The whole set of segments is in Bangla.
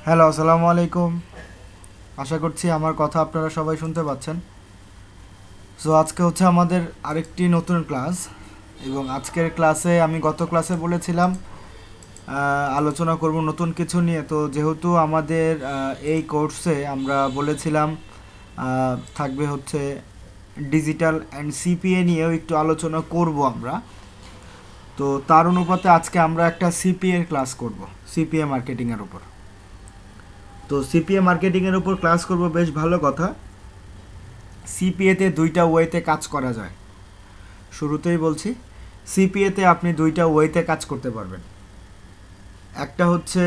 হ্যালো, আসসালামু আলাইকুম। আশা করছি আমার কথা আপনারা সবাই শুনতে পাচ্ছেন। সো আজকে হচ্ছে আমাদের আরেকটি নতুন ক্লাস, এবং আজকের ক্লাসে আমি গত ক্লাসে বলেছিলাম আলোচনা করব নতুন কিছু নিয়ে। তো যেহেতু আমাদের এই কোর্সে আমরা বলেছিলাম থাকবে হচ্ছে ডিজিটাল অ্যান্ড সিপিএ নিয়েও একটু আলোচনা করব আমরা। তো তার অনুপাতে আজকে আমরা একটা সিপিএ ক্লাস করব, সিপিএ মার্কেটিংয়ের উপর। তো সিপিএ মার্কেটিংয়ের উপর ক্লাস করব, বেশ ভালো কথা। সিপিএতে দুইটা ওয়েতে কাজ করা যায়। শুরুতেই বলছি, সিপিএতে আপনি দুইটা ওয়েতে কাজ করতে পারবেন। একটা হচ্ছে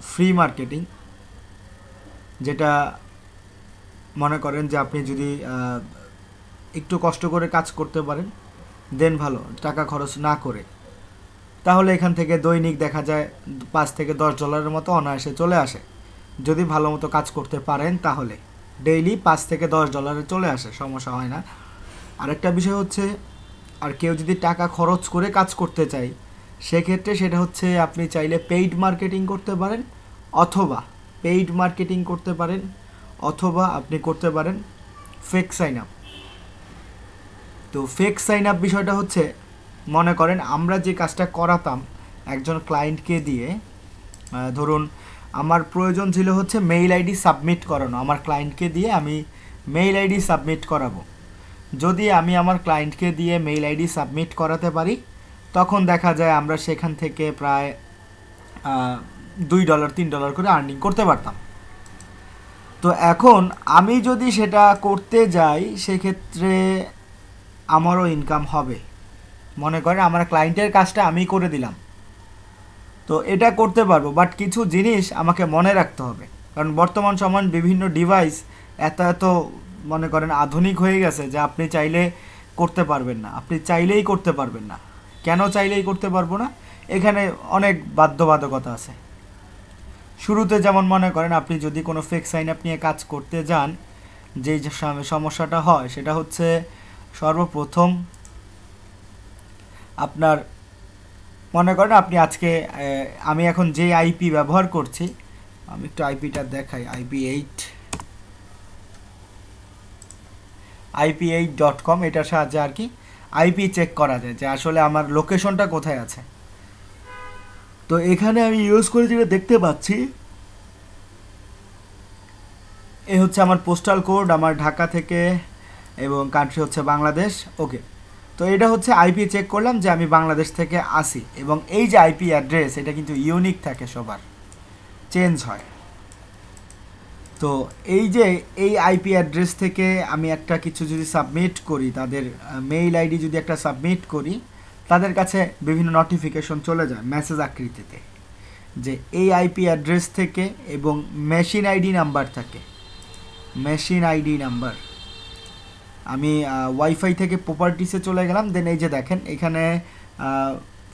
ফ্রি মার্কেটিং, যেটা মনে করেন যে আপনি যদি একটু কষ্ট করে কাজ করতে পারেন, দেন ভালো, টাকা খরচ না করে, তাহলে এখান থেকে দৈনিক দেখা যায় $5 থেকে $10 মতো অনায়াসে চলে আসে। যদি ভালো মতো কাজ করতে পারেন তাহলে ডেইলি $5 থেকে $10 চলে আসে, সমস্যা হয় না। আরেকটা বিষয় হচ্ছে, আর কেউ যদি টাকা খরচ করে কাজ করতে চায়, সেক্ষেত্রে সেটা হচ্ছে আপনি চাইলে পেইড মার্কেটিং করতে পারেন, অথবা আপনি করতে পারেন ফেক সাইন আপ। তো ফেক সাইন আপ বিষয়টা হচ্ছে, মনে করেন আমরা যে কাজটা করাতাম একজন ক্লায়েন্টকে দিয়ে, ধরুন আমার প্রয়োজন ছিল হচ্ছে মেইল আইডি সাবমিট করানো, আমার ক্লায়েন্টকে দিয়ে আমি মেইল আইডি সাবমিট করাবো। যদি আমি আমার ক্লায়েন্টকে দিয়ে মেইল আইডি সাবমিট করাতে পারি, তখন দেখা যায় আমরা সেখান থেকে প্রায় $2-3 করে আর্নিং করতে পারতাম। তো এখন আমি যদি সেটা করতে যাই, সেক্ষেত্রে আমারও ইনকাম হবে। মনে করেন আমার ক্লায়েন্টের কাজটা আমি করে দিলাম, তো এটা করতে পারবো, বাট কিছু জিনিস আমাকে মনে রাখতে হবে। কারণ বর্তমান সময় বিভিন্ন ডিভাইস এত মনে করেন আধুনিক হয়ে গেছে যে আপনি চাইলে করতে পারবেন না, আপনি চাইলেই করতে পারবেন না। কেন চাইলেই করতে পারবো না? এখানে অনেক বাধ্যবাধকতা আছে। শুরুতে যেমন মনে করেন আপনি যদি কোনো ফেক সাইন আপ নিয়ে কাজ করতে যান, যেই সমস্যাটা হয় সেটা হচ্ছে, সর্বপ্রথম আপনার মনে করেন আপনি আজকে আমি এখন যে আইপি ব্যবহার করছি, আমি একটু আইপিটা দেখাই, ip8.com, এটার সাহায্যে আর কি আইপি চেক করা যায় যে আসলে আমার লোকেশনটা কোথায় আছে। তো এখানে আমি ইউজ করে যেটা দেখতে পাচ্ছি, এ হচ্ছে আমার পোস্টাল কোড, আমার ঢাকা থেকে, এবং কান্ট্রি হচ্ছে বাংলাদেশ। ওকে, তো এটা হচ্ছে আইপি চেক করলাম যে আমি বাংলাদেশ থেকে আসি, এবং এই যে আইপি অ্যাড্রেস এটা কিন্তু ইউনিক থাকে, সবার চেঞ্জ হয়। তো এই যে এই আইপি অ্যাড্রেস থেকে আমি একটা কিছু যদি সাবমিট করি, তাদের মেইল আইডি যদি একটা সাবমিট করি, তাদের কাছে বিভিন্ন নোটিফিকেশন চলে যায় মেসেজ আকৃতিতে, যে এই আইপি অ্যাড্রেস থেকে, এবং মেশিন আইডি নাম্বার থাকে, মেশিন আইডি নাম্বার। আমি ওয়াইফাই থেকে প্রপার্টিসে চলে গেলাম, দেন এই যে দেখেন এখানে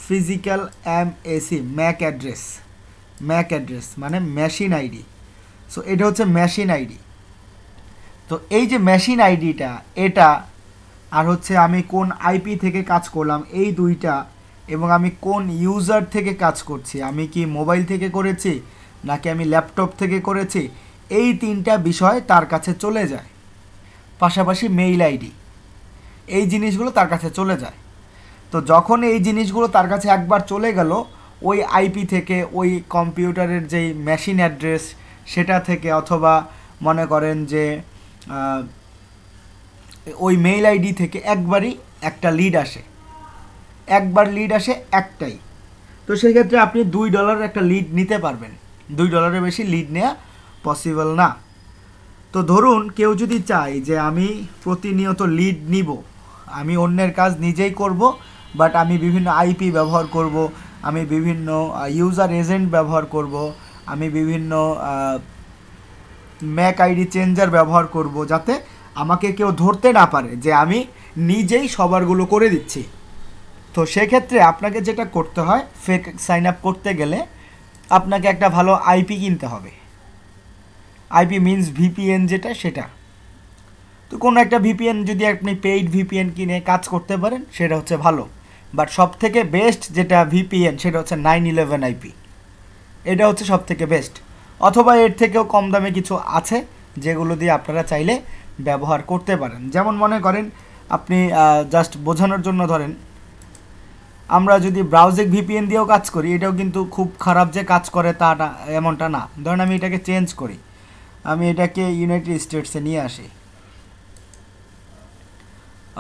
ফিজিক্যাল MAC ম্যাক অ্যাড্রেস মানে মেশিন আইডি। সো এটা হচ্ছে মেশিন আইডি। তো এই যে মেশিন আইডিটা, এটা আর হচ্ছে আমি কোন আইপি থেকে কাজ করলাম, এই দুইটা, এবং আমি কোন ইউজার থেকে কাজ করছি, আমি কি মোবাইল থেকে করেছি নাকি আমি ল্যাপটপ থেকে করেছি, এই তিনটা বিষয় তার কাছে চলে যায়। পাশাপাশি মেইল আইডি, এই জিনিসগুলো তার কাছে চলে যায়। তো যখন এই জিনিসগুলো তার কাছে একবার চলে গেল, ওই আইপি থেকে, ওই কম্পিউটারের যেই মেশিন অ্যাড্রেস সেটা থেকে, অথবা মনে করেন যে ওই মেইল আইডি থেকে একবারই একটা লিড আসে, একটাই। তো সেক্ষেত্রে আপনি $2 একটা লিড নিতে পারবেন, $2 বেশি লিড নেওয়া পসিবল না। তো ধরুন কেউ যদি চায় যে আমি প্রতিনিয়ত লিড নিব, আমি অন্যের কাজ নিজেই করব, বাট আমি বিভিন্ন আইপি ব্যবহার করব, আমি বিভিন্ন ইউজার এজেন্ট ব্যবহার করব, আমি বিভিন্ন ম্যাক আইডি চেঞ্জার ব্যবহার করব, যাতে আমাকে কেউ ধরতে না পারে যে আমি নিজেই সবারগুলো করে দিচ্ছি। তো সেক্ষেত্রে আপনাকে যেটা করতে হয়, ফেক সাইন আপ করতে গেলে আপনাকে একটা ভালো আইপি কিনতে হবে। আইপি মিনস ভিপিএন, যেটা সেটা। তো কোনো একটা ভিপিএন যদি আপনি পেইড ভিপিএন কিনে কাজ করতে পারেন, সেটা হচ্ছে ভালো। বাট সব থেকে বেস্ট যেটা ভিপিএন, সেটা হচ্ছে 911 আইপি। এটা হচ্ছে সবথেকে বেস্ট। অথবা এর থেকেও কম দামে কিছু আছে যেগুলো দিয়ে আপনারা চাইলে ব্যবহার করতে পারেন। যেমন মনে করেন আপনি জাস্ট বোঝানোর জন্য ধরেন আমরা যদি ব্রাউজিং ভিপিএন দিয়েও কাজ করি, এটাও কিন্তু খুব খারাপ যে কাজ করে তা এমনটা না। ধরেন আমি এটাকে চেঞ্জ করি, আমি এটাকে ইউনাইটেড স্টেটসে নিয়ে আসি।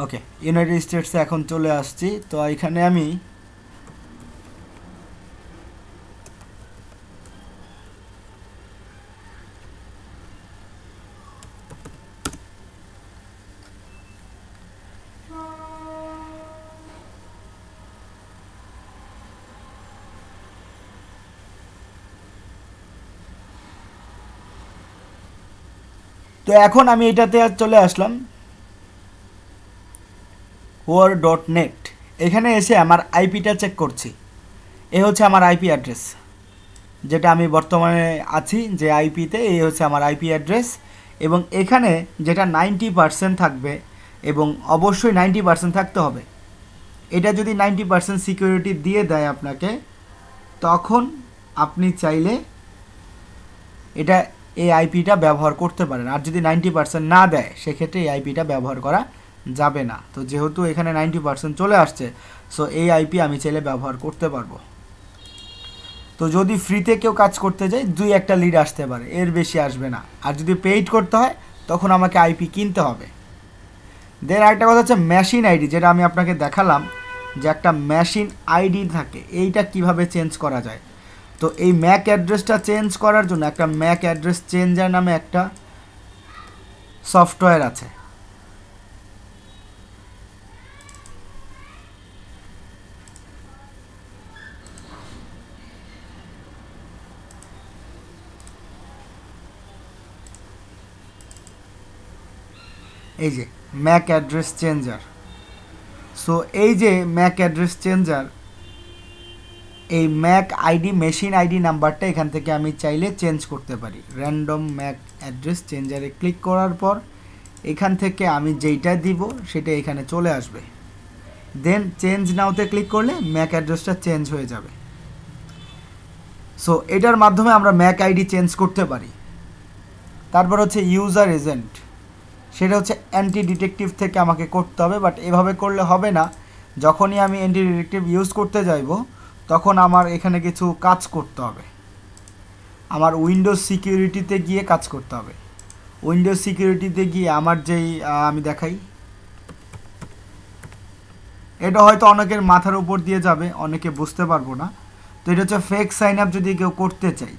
ওকে, ইউনাইটেড স্টেটসে এখন চলে আসছি। তো এখানে আমি তো এখন আমি এটাতে চলে আসলাম war.net। এখানে এসে আমার আইপিটা চেক করছি। এ হচ্ছে আমার আইপি অ্যাড্রেস, যেটা আমি বর্তমানে আছি যে আইপিতে, এই হচ্ছে আমার আইপি অ্যাড্রেস। এবং এখানে যেটা 90% থাকবে, এবং অবশ্যই 90% থাকতে হবে। এটা যদি 90% সিকিউরিটি দিয়ে দেয় আপনাকে, তখন আপনি চাইলে এটা এই আইপিটা ব্যবহার করতে পারেন। আর যদি 90% না দেয়, সেক্ষেত্রে এই আইপিটা ব্যবহার করা যাবে না। তো যেহেতু এখানে 90% চলে আসছে, সো এই আইপি আমি চাইলে ব্যবহার করতে পারবো। তো যদি ফ্রিতে কেউ কাজ করতে যায়, 2-1টা লিড আসতে পারে, এর বেশি আসবে না। আর যদি পেইড করতে হয়, তখন আমাকে আইপি কিনতে হবে। দেন আরেকটা কথা হচ্ছে মেশিন আইডি, যেটা আমি আপনাকে দেখালাম যে একটা মেশিন আইডি থাকে, এইটা কিভাবে চেঞ্জ করা যায়। তো এই ম্যাক অ্যাড্রেসটা চেঞ্জ করার জন্য একটা ম্যাক অ্যাড্রেস চেঞ্জার নামে একটা সফটওয়্যার আছে। এই যে ম্যাক অ্যাড্রেস চেঞ্জার। সো এই যে ম্যাক অ্যাড্রেস চেঞ্জার, এই ম্যাক আইডি মেশিন আইডি নাম্বারটা এখান থেকে আমি চাইলে চেঞ্জ করতে পারি। র্যান্ডম ম্যাক অ্যাড্রেস চেঞ্জারে ক্লিক করার পর এখান থেকে আমি যেইটা দিব সেটা এখানে চলে আসবে। দেন চেঞ্জ নাওতে ক্লিক করলে ম্যাক অ্যাড্রেসটা চেঞ্জ হয়ে যাবে। সো এটার মাধ্যমে আমরা ম্যাক আইডি চেঞ্জ করতে পারি। তারপর হচ্ছে ইউজার এজেন্ট, সেটা হচ্ছে অ্যান্টি ডিটেকটিভ থেকে আমাকে করতে হবে, বাট এভাবে করলে হবে না। যখনই আমি অ্যান্টি ডিটেকটিভ ইউজ করতে যাইব, তখন আমার এখানে কিছু কাজ করতে হবে। আমার উইন্ডোজ সিকিউরিটিতে গিয়ে কাজ করতে হবে। উইন্ডোজ সিকিউরিটিতে গিয়ে আমার যেই আমি দেখাই, এটা হয়তো অনেকের মাথার উপর দিয়ে যাবে, অনেকে বুঝতে পারবো না। তো এটা হচ্ছে ফেক সাইন আপ যদি কেউ করতে চাই,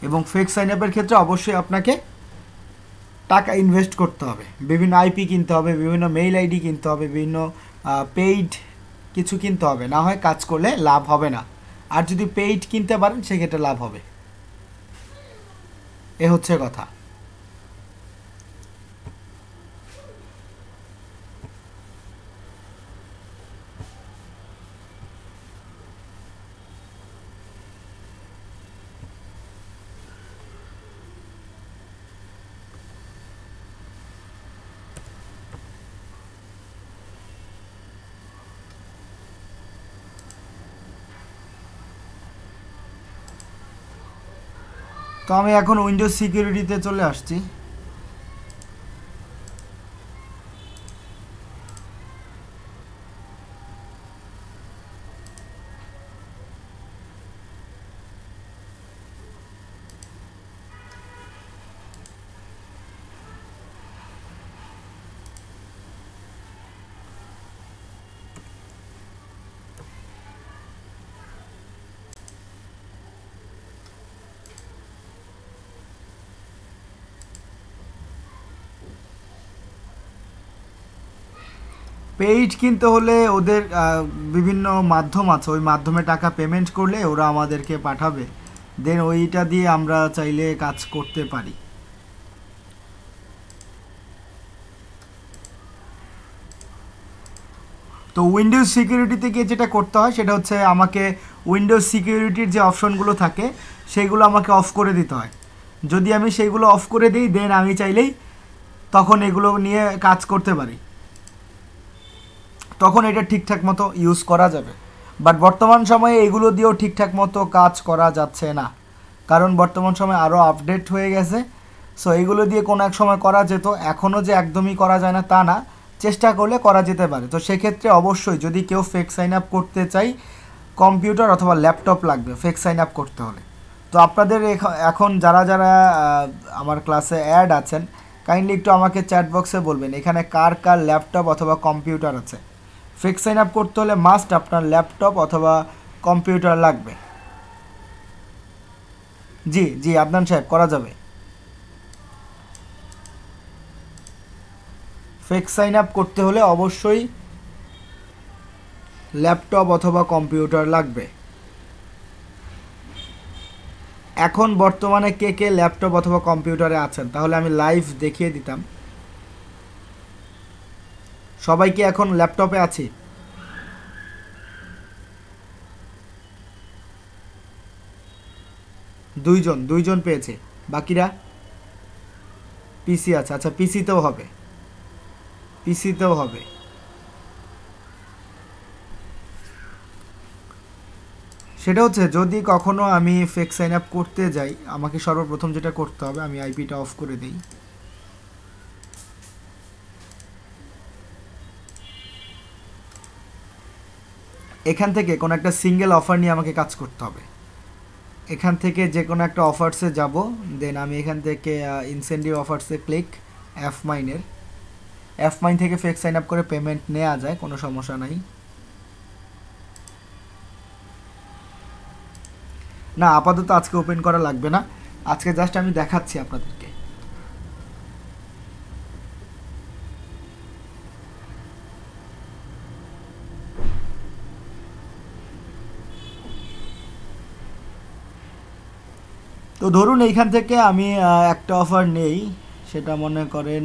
এবং ফেক সাইন আপের ক্ষেত্রে অবশ্যই আপনাকে টাকা ইনভেস্ট করতে হবে, বিভিন্ন আইপি কিনতে হবে, বিভিন্ন মেইল আইডি কিনতে হবে, বিভিন্ন পেইড কিছু কিনতে হবে, না হয় কাজ করলে লাভ হবে না। আর যদি পেইড কিনতে পারেন, সেক্ষেত্রে লাভ হবে। এ হচ্ছে কথা। তো আমি এখন উইন্ডোজ সিকিউরিটিতে চলে আসছি। পেইড কিনতে হলে ওদের বিভিন্ন মাধ্যম আছে, ওই মাধ্যমে টাকা পেমেন্ট করলে ওরা আমাদেরকে পাঠাবে, দেন ওইটা দিয়ে আমরা চাইলে কাজ করতে পারি। তো উইন্ডোজ সিকিউরিটিতে গিয়ে যেটা করতে হয়, সেটা হচ্ছে আমাকে উইন্ডোজ সিকিউরিটির যে অপশনগুলো থাকে, সেগুলো আমাকে অফ করে দিতে হয়। যদি আমি সেইগুলো অফ করে দিই, দেন আমি চাইলেই তখন এগুলো নিয়ে কাজ করতে পারি, তখন এটা ঠিকঠাক মতো ইউজ করা যাবে। বাট বর্তমান সময়ে এগুলো দিয়েও ঠিকঠাক মতো কাজ করা যাচ্ছে না। কারণ বর্তমান সময় আরও আপডেট হয়ে গেছে। সো এইগুলো দিয়ে কোনো এক সময় করা যেত, এখনও যে একদমই করা যায় না তা না, চেষ্টা করলে করা যেতে পারে। তো সেক্ষেত্রে অবশ্যই যদি কেউ ফেক সাইন আপ করতে চাই, কম্পিউটার অথবা ল্যাপটপ লাগবে ফেক সাইন আপ করতে হলে। তো আপনাদের এখন যারা যারা আমার ক্লাসে অ্যাড আছেন, কাইন্ডলি একটু আমাকে চ্যাট বক্সে বলবেন এখানে কার কার ল্যাপটপ অথবা কম্পিউটার আছে। ফেক সাইন আপ করতে হলে মাস্ট আপনার ল্যাপটপ অথবা কম্পিউটার লাগবে। জি জি আদনান সাহেব, করা যাবে। ফেক সাইন আপ করতে হলে অবশ্যই ল্যাপটপ অথবা কম্পিউটার লাগবে। এখন বর্তমানে কে কে ল্যাপটপ অথবা কম্পিউটারে আছেন তাহলে আমি লাইভ দেখিয়ে দিতাম। সবাই কি এখন ল্যাপটপে আছে? দুইজন পেয়েছে, বাকিরা পিসি আছে। আচ্ছা, পিসিতেও হবে। সেটা হচ্ছে যদি কখনো আমি ফেক সাইন আপ করতে যাই, আমাকে সর্বপ্রথম যেটা করতে হবে, আমি আইপিটা অফ করে দিই। এখান থেকে কোনো একটা সিঙ্গেল অফার নিয়ে আমাকে কাজ করতে হবে। এখান থেকে যে কোনো একটা অফার্সে যাব, দেন আমি এখান থেকে ইনসেন্টিভ অফার্সে ক্লিক, এফ মাইন থেকে ফেক সাইন আপ করে পেমেন্ট নেওয়া যায়, কোনো সমস্যা নাই। না, আপাতত আজকে ওপেন করা লাগবে না, আজকে জাস্ট আমি দেখাচ্ছি আপনাদেরকে। তো ধরুন এইখান থেকে আমি একটা অফার নেই, সেটা মনে করেন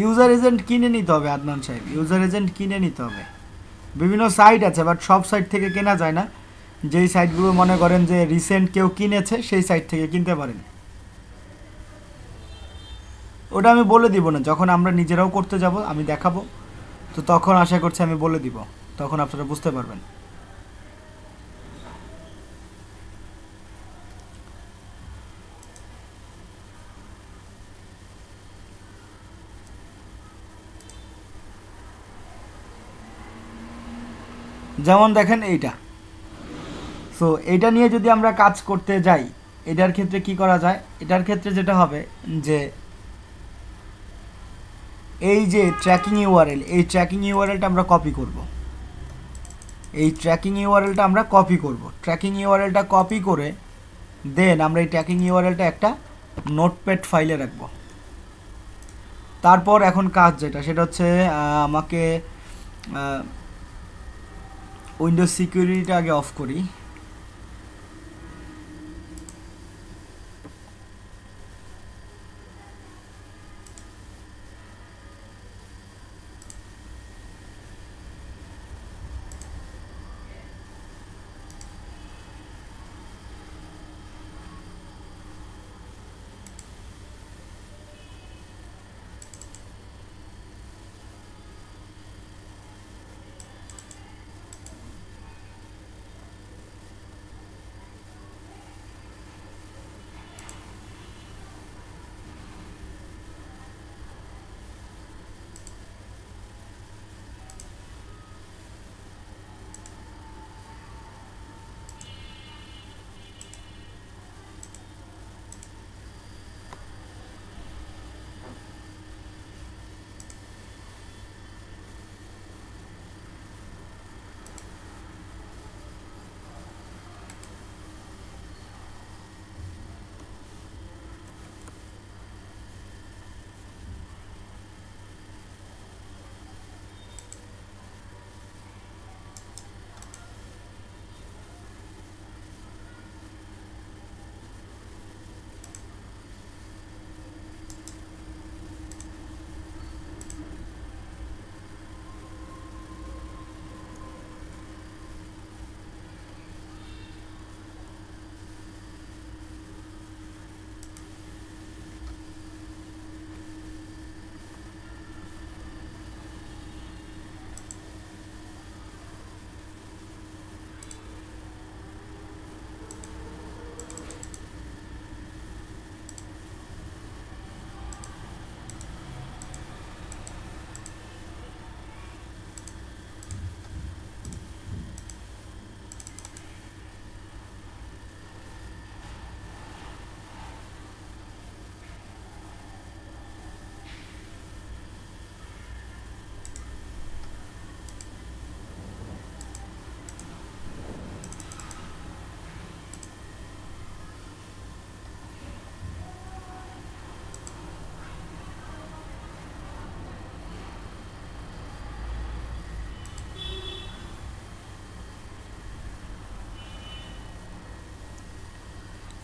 ইউজার এজেন্ট কিনে নিতে হবে আদনান সাহেব, ইউজার এজেন্ট কিনে নিতে হবে। বিভিন্ন সাইট আছে, বাট সব সাইট থেকে কেনা যায় না। যেই সাইটগুলো মনে করেন যে রিসেন্ট কেউ কিনেছে সেই সাইট থেকে কিনতে পারেন। ওটা আমি বলে দিব না, যখন আমরা নিজেরাও করতে যাব আমি দেখাবো, তো তখন আশা করছি আমি বলে দিব, তখন আপনারা বুঝতে পারবেন। যেমন দেখেন এইটা, সো এইটা নিয়ে যদি আমরা কাজ করতে যাই, এটার ক্ষেত্রে কি করা যায়? এটার ক্ষেত্রে যেটা হবে যে এই যে ট্র্যাকিং ইউআরএল, এই ট্র্যাকিং ইউআরএলটা আমরা কপি করব। ট্র্যাকিং ইউআরএলটা কপি করে দেন আমরা এই ট্র্যাকিং ইউআরএলটা একটা নোটপ্যাড ফাইলে রাখব। তারপর এখন কাজ যেটা, সেটা হচ্ছে আমাকে উইন্ডোজ সিকিউরিটিটা আগে অফ করি।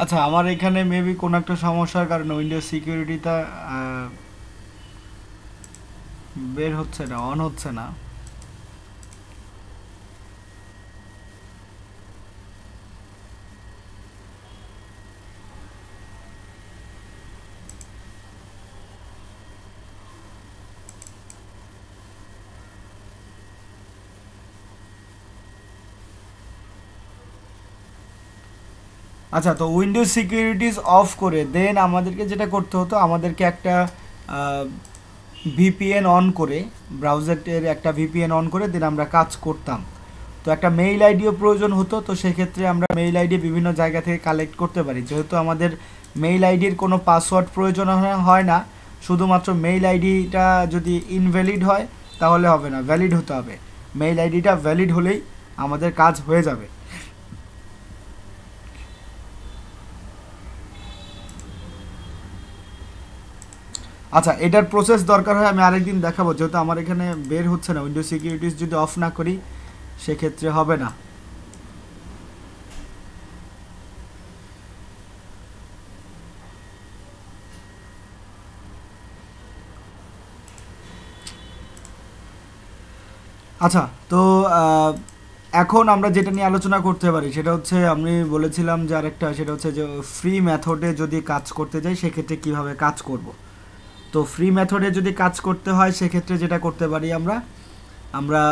আচ্ছা, আমার এখানে মেবি কোনো একটা সমস্যার কারণে উইন্ডোজ সিকিউরিটিটা বের হচ্ছে না, অন হচ্ছে না। আচ্ছা, তো উইন্ডোজ সিকিউরিটিস অফ করে দেন আমাদেরকে যেটা করতে হতো, আমাদেরকে একটা ভিপিএন অন করে, ব্রাউজারের একটা ভিপিএন অন করে দেন আমরা কাজ করতাম। তো একটা মেইল আইডিও প্রয়োজন হতো, তো সেক্ষেত্রে আমরা মেইল আইডি বিভিন্ন জায়গা থেকে কালেক্ট করতে পারি। যেহেতু আমাদের মেইল আইডির কোনো পাসওয়ার্ড প্রয়োজন হয় না, শুধুমাত্র মেইল আইডিটা যদি ইনভ্যালিড হয় তাহলে হবে না, ভ্যালিড হতে হবে। মেইল আইডিটা ভ্যালিড হলেই আমাদের কাজ হয়ে যাবে। আচ্ছা, এটার প্রসেস দরকার হয় আমি আরেকদিন দেখাবো, যেহেতু আমার এখানে বের হচ্ছে না। উইন্ডোজ সিকিউরিটিস যদি অফ না করি সেক্ষেত্রে হবে না। আচ্ছা, তো এখন আমরা যেটা নিয়ে আলোচনা করতে পারি সেটা হচ্ছে, আমি বলেছিলাম যে আরেকটা, সেটা হচ্ছে যে ফ্রি মেথডে যদি কাজ করতে যাই সেক্ষেত্রে কিভাবে কাজ করব। তো ফ্রি মেথডে যদি কাজ করতে হয় সেক্ষেত্রে যেটা করতে পারি, আমরা আমরা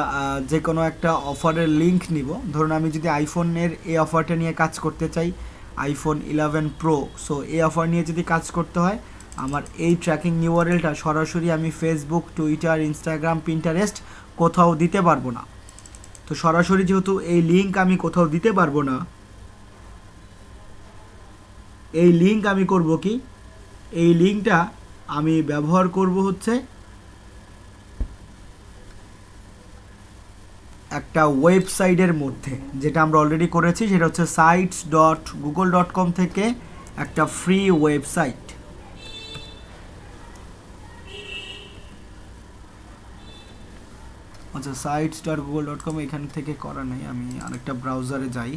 যে কোনো একটা অফারের লিঙ্ক নিব। ধরুন আমি যদি আইফোনের এই অফারটা নিয়ে কাজ করতে চাই, আইফোন 11 প্রো, সো এই অফার নিয়ে যদি কাজ করতে হয়, আমার এই ট্র্যাকিং ইউআরএলটা সরাসরি আমি ফেসবুক, টুইটার, ইনস্টাগ্রাম, পিন্টারেস্ট কোথাও দিতে পারবো না। তো সরাসরি যেহেতু এই লিঙ্ক আমি কোথাও দিতে পারবো না, এই লিঙ্ক আমি করব কি, এই লিঙ্কটা আমি ব্যবহার করব হচ্ছে একটা ওয়েবসাইটের মধ্যে, যেটা আমরা অলরেডি করেছি, সেটা হচ্ছে sites.google.com থেকে একটা ফ্রি ওয়েবসাইট। আচ্ছা, sites.google.com এখান থেকে করা নেই, আমি আরেকটা ব্রাউজারে যাই।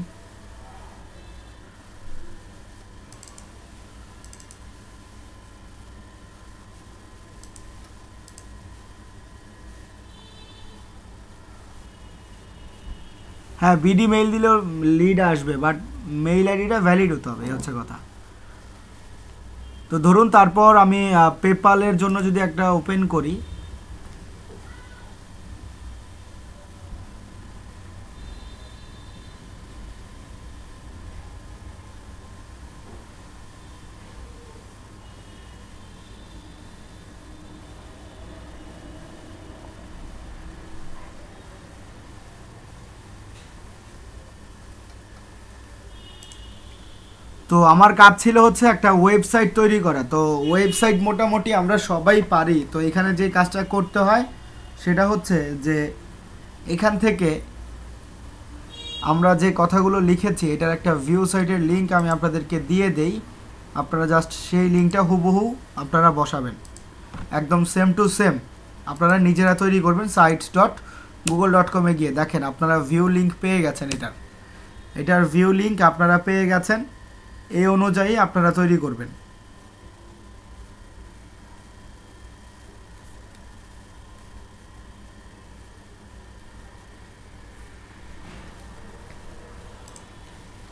হ্যাঁ, বিডি মেইল দিলেও লিড আসবে, বাট মেইল আইডিটা ভ্যালিড হতে হবে, এই হচ্ছে কথা। তো ধরুন তারপর আমি পেপালের জন্য যদি একটা ওপেন করি, তো আমার কাজ ছিল হচ্ছে একটা ওয়েবসাইট তৈরি করা। তো ওয়েবসাইট মোটামুটি আমরা সবাই পারি। তো এখানে যে কাজটা করতে হয় সেটা হচ্ছে যে এখান থেকে আমরা যে কথাগুলো লিখেছি এটার একটা ভিউ সাইটের লিঙ্ক আমি আপনাদেরকে দিয়ে দেই। আপনারা জাস্ট সেই লিঙ্কটা হুবহু আপনারা বসাবেন, একদম সেম টু সেম আপনারা নিজেরা তৈরি করবেন। sites.google.com-এ গিয়ে দেখেন আপনারা ভিউ লিঙ্ক পেয়ে গেছেন, এটার ভিউ লিঙ্ক আপনারা পেয়ে গেছেন। এই অনুযায়ী আপনারা তৈরি করবেন।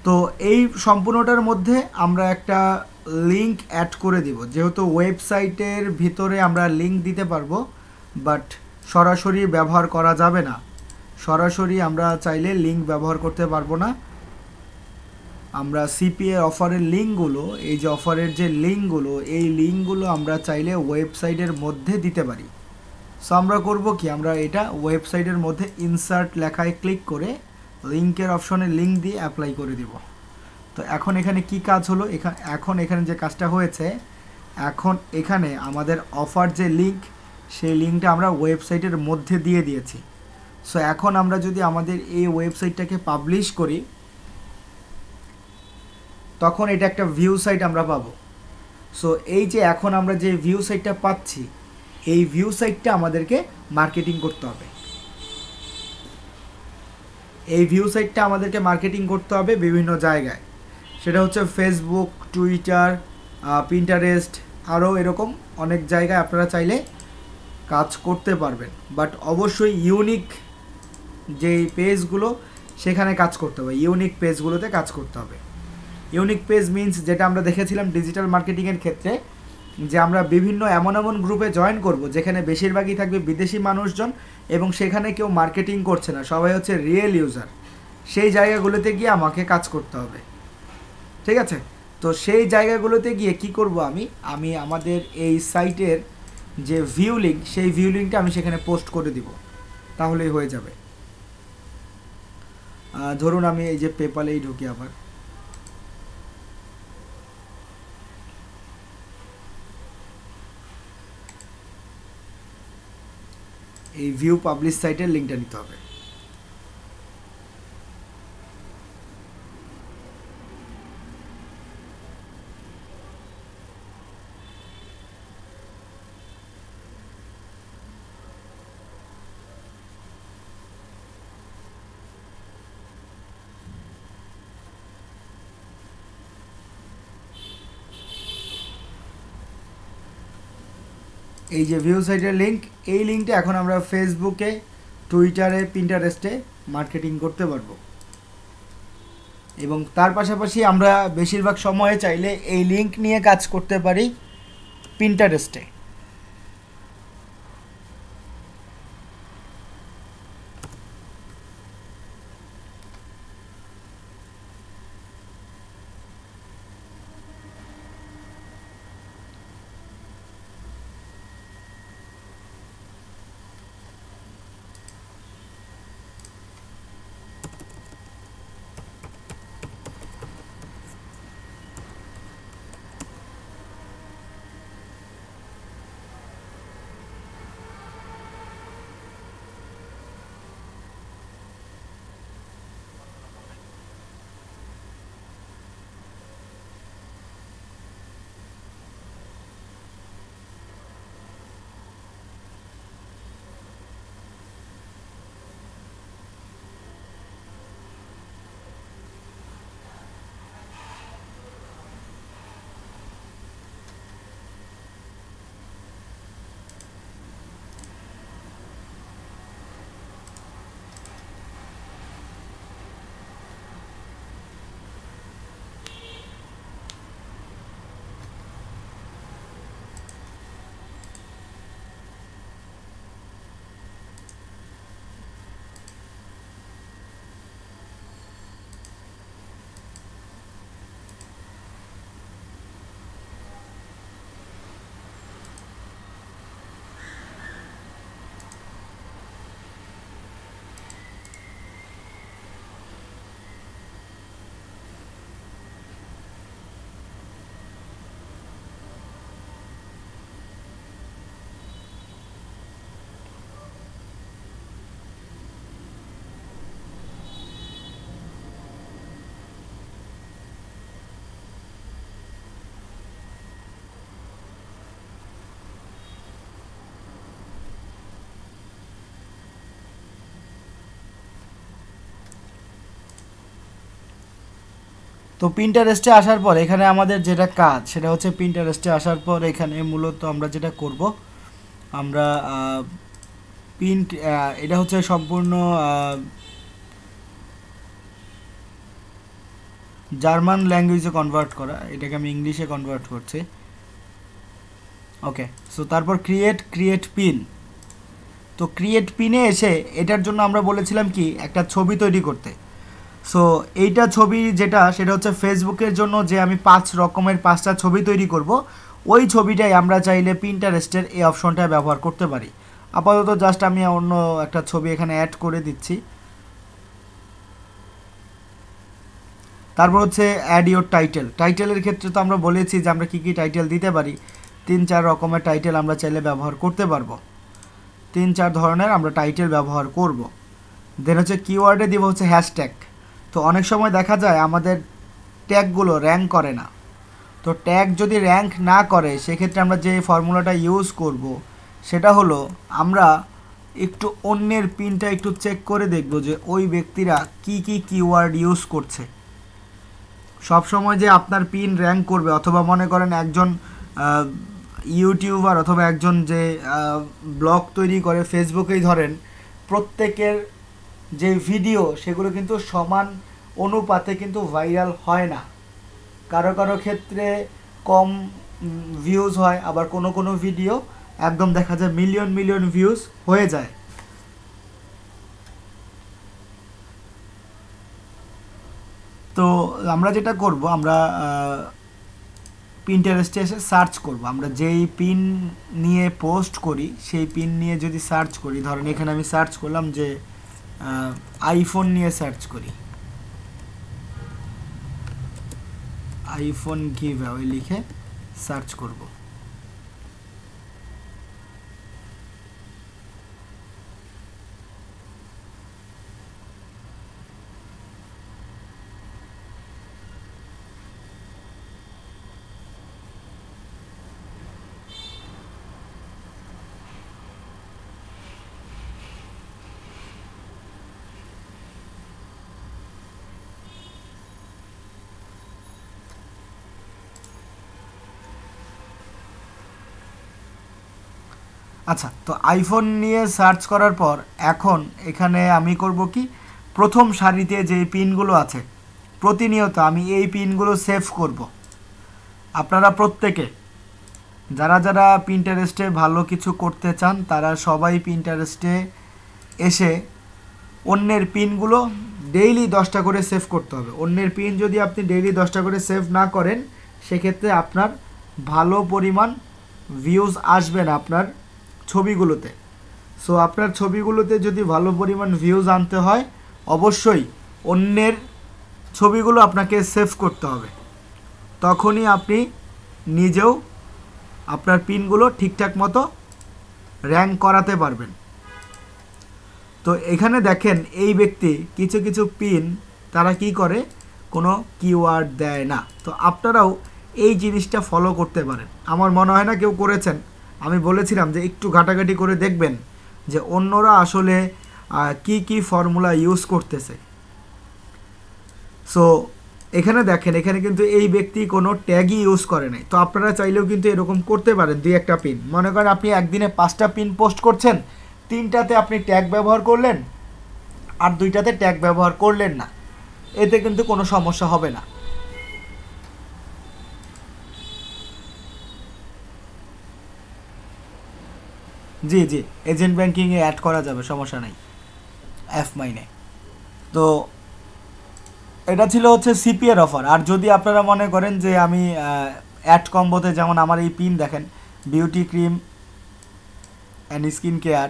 তো এই সম্পূর্ণটার মধ্যে আমরা একটা লিঙ্ক অ্যাড করে দিব। যেহেতু ওয়েবসাইটের ভিতরে আমরা লিঙ্ক দিতে পারবো, বাট সরাসরি ব্যবহার করা যাবে না। সরাসরি আমরা চাইলে লিঙ্ক ব্যবহার করতে পারবো না। আমরা সিপিএ অফারের লিঙ্কগুলো, এই যে অফারের যে লিঙ্কগুলো, এই লিঙ্কগুলো আমরা চাইলে ওয়েবসাইটের মধ্যে দিতে পারি। সো আমরা করব কি, আমরা এটা ওয়েবসাইটের মধ্যে ইনসার্ট লেখায় ক্লিক করে লিঙ্কের অপশনে লিঙ্ক দিয়ে অ্যাপ্লাই করে দিব। তো এখন এখানে কি কাজ হলো, এখন এখানে যে কাজটা হয়েছে, এখন এখানে আমাদের অফার যে লিঙ্ক, সেই লিঙ্কটা আমরা ওয়েবসাইটের মধ্যে দিয়ে দিয়েছি। সো এখন আমরা যদি আমাদের এই ওয়েবসাইটটাকে পাবলিশ করি, তখন এটা একটা ভিউ সাইট আমরা পাবো। সো এই যে এখন আমরা যে ভিউ সাইটটা পাচ্ছি, এই ভিউ সাইটটা আমাদেরকে মার্কেটিং করতে হবে। এই ভিউ সাইটটা আমাদেরকে মার্কেটিং করতে হবে বিভিন্ন জায়গায়। সেটা হচ্ছে ফেসবুক, টুইটার, পিন্টারেস্ট, আরও এরকম অনেক জায়গায় আপনারা চাইলে কাজ করতে পারবেন। বাট অবশ্যই ইউনিক যেই পেজগুলো সেখানে কাজ করতে হবে, ইউনিক পেজগুলোতে কাজ করতে হবে। ইউনিক পেজ মিনস যেটা আমরা দেখেছিলাম ডিজিটাল মার্কেটিংয়ের ক্ষেত্রে, যে আমরা বিভিন্ন এমন এমন গ্রুপে জয়েন করব যেখানে বেশিরভাগই থাকবে বিদেশি মানুষজন এবং সেখানে কেউ মার্কেটিং করছে না, সবাই হচ্ছে রিয়েল ইউজার। সেই জায়গাগুলোতে গিয়ে আমাকে কাজ করতে হবে, ঠিক আছে? তো সেই জায়গাগুলোতে গিয়ে কি করব, আমি আমাদের এই সাইটের যে ভিউ লিঙ্ক, সেই ভিউ লিঙ্কটা আমি সেখানে পোস্ট করে দিব, তাহলেই হয়ে যাবে। ধরুন আমি এই যে পেপালেই ঢুকি আবার, এই ভিউ পাবলিশ সাইটের লিঙ্কটা নিতে হবে। এই যে ভিউ সাইটের লিঙ্ক, এই লিঙ্কটা এখন আমরা ফেসবুকে, টুইটারে, পিন্টারেস্টে মার্কেটিং করতে পারবো। এবং তার পাশাপাশি আমরা বেশিরভাগ সময়ে চাইলে এই লিঙ্ক নিয়ে কাজ করতে পারি পিন্টারেস্টে। তো পিন্টারেস্টে আসার পর এখানে আমাদের যেটা কাজ সেটা হচ্ছে পিন্টারেস্টে আসার পর এখানে মূলত আমরা যেটা করব, আমরা এটা হচ্ছে সম্পূর্ণ জার্মান ল্যাঙ্গুয়েজে কনভার্ট করা, এটাকে আমি ইংলিশে কনভার্ট করছি। ওকে, সো তারপর ক্রিয়েট পিন। তো ক্রিয়েট পিনে এসে এটার জন্য আমরা বলেছিলাম কি একটা ছবি তৈরি করতে। সো এইটা ছবি যেটা, সেটা হচ্ছে ফেসবুকের জন্য যে আমি 5 রকমের 5টা ছবি তৈরি করব, ওই ছবিটাই আমরা চাইলে পিন্টারেস্টের এই অপশনটা ব্যবহার করতে পারি। আপাতত জাস্ট আমি অন্য একটা ছবি এখানে অ্যাড করে দিচ্ছি। তারপর হচ্ছে অ্যাড ইওর টাইটেলের ক্ষেত্রে তো আমরা বলেছি যে আমরা কী কী টাইটেল দিতে পারি। 3-4 রকমের টাইটেল আমরা চাইলে ব্যবহার করতে পারবো, 3-4 ধরনের আমরা টাইটেল ব্যবহার করব। দেন হচ্ছে কিওয়ার্ডে দিব হচ্ছে হ্যাশট্যাগ। তো অনেক সময় দেখা যায় আমাদের ট্যাগগুলো র্যাঙ্ক করে না। তো ট্যাগ যদি র্যাঙ্ক না করে সেক্ষেত্রে আমরা যে ফর্মুলাটা ইউজ করব সেটা হলো আমরা একটু অন্যের পিনটা একটু চেক করে দেখব যে ওই ব্যক্তিরা কি কি কিওয়ার্ড ইউজ করছে। সব সময় যে আপনার পিন র্যাঙ্ক করবে, অথবা মনে করেন একজন ইউটিউবার অথবা একজন যে ব্লগ তৈরি করে ফেসবুকেই ধরেন, প্রত্যেকের যে ভিডিও সেগুলো কিন্তু সমান অনুপাতে কিন্তু ভাইরাল হয় না। কারো কারো ক্ষেত্রে কম ভিউজ হয়, আবার কোনো কোনো ভিডিও একদম দেখা যায় মিলিয়ন মিলিয়ন ভিউজ হয়ে যায়। তো আমরা যেটা করব, আমরা পিন্টারেস্টে এসে সার্চ করব। আমরা যেই পিন নিয়ে পোস্ট করি সেই পিন নিয়ে যদি সার্চ করি, ধরেন এখানে আমি সার্চ করলাম যে আইফোন নিয়ে সার্চ করি, আইফোন গিভ অ্যাওয়ে লিখে সার্চ করব। আচ্ছা, তো আইফোন নিয়ে সার্চ করার পর এখন এখানে আমি করব কি, প্রথম সারিতে যে পিনগুলো আছে প্রতিনিয়ত আমি এই পিনগুলো সেভ করব। আপনারা প্রত্যেকে যারা যারা পিন্টারেস্টে ভালো কিছু করতে চান তারা সবাই পিন্টারেস্টে এসে অন্যের পিনগুলো ডেইলি 10টা করে সেভ করতে হবে। অন্যের পিন যদি আপনি ডেইলি 10টা করে সেভ না করেন, সেক্ষেত্রে আপনার ভালো পরিমাণ ভিউজ আসবে না আপনার ছবিগুলোতে। সো আপনার ছবিগুলোতে যদি ভালো পরিমাণ ভিউজ আনতে হয়, অবশ্যই অন্যের ছবিগুলো আপনাকে সেভ করতে হবে। তখনই আপনি নিজেও আপনার পিনগুলো ঠিকঠাক মতো র্যাঙ্ক করাতে পারবেন। তো এখানে দেখেন এই ব্যক্তি কিছু কিছু পিন তারা কি করে, কোনো কিওয়ার্ড দেয় না। তো আপনারাও এই জিনিসটা ফলো করতে পারেন। আমার মনে হয় না কেউ করেছেন। আমি বলেছিলাম যে একটু ঘাটাঘাটি করে দেখবেন যে অন্যরা আসলে কি কি ফর্মুলা ইউজ করতেছে। সো এখানে দেখেন, এখানে কিন্তু এই ব্যক্তি কোনো ট্যাগই ইউজ করে নাই। তো আপনারা চাইলেও কিন্তু এরকম করতে পারেন। দুই একটা পিন, মনে করেন আপনি একদিনে 5টা পিন পোস্ট করছেন, 3টাতে আপনি ট্যাগ ব্যবহার করলেন আর 2টাতে ট্যাগ ব্যবহার করলেন না, এতে কিন্তু কোনো সমস্যা হবে না। জি জি, এজেন্ট ব্যাংকিংয়ে অ্যাড করা যাবে, সমস্যা নাই এফ মাইনে। তো এটা ছিল হচ্ছে সিপিএর অফার। আর যদি আপনারা মনে করেন যে আমি অ্যাড কম্বোতে, যেমন আমার এই পিন দেখেন, beauty cream and skin care,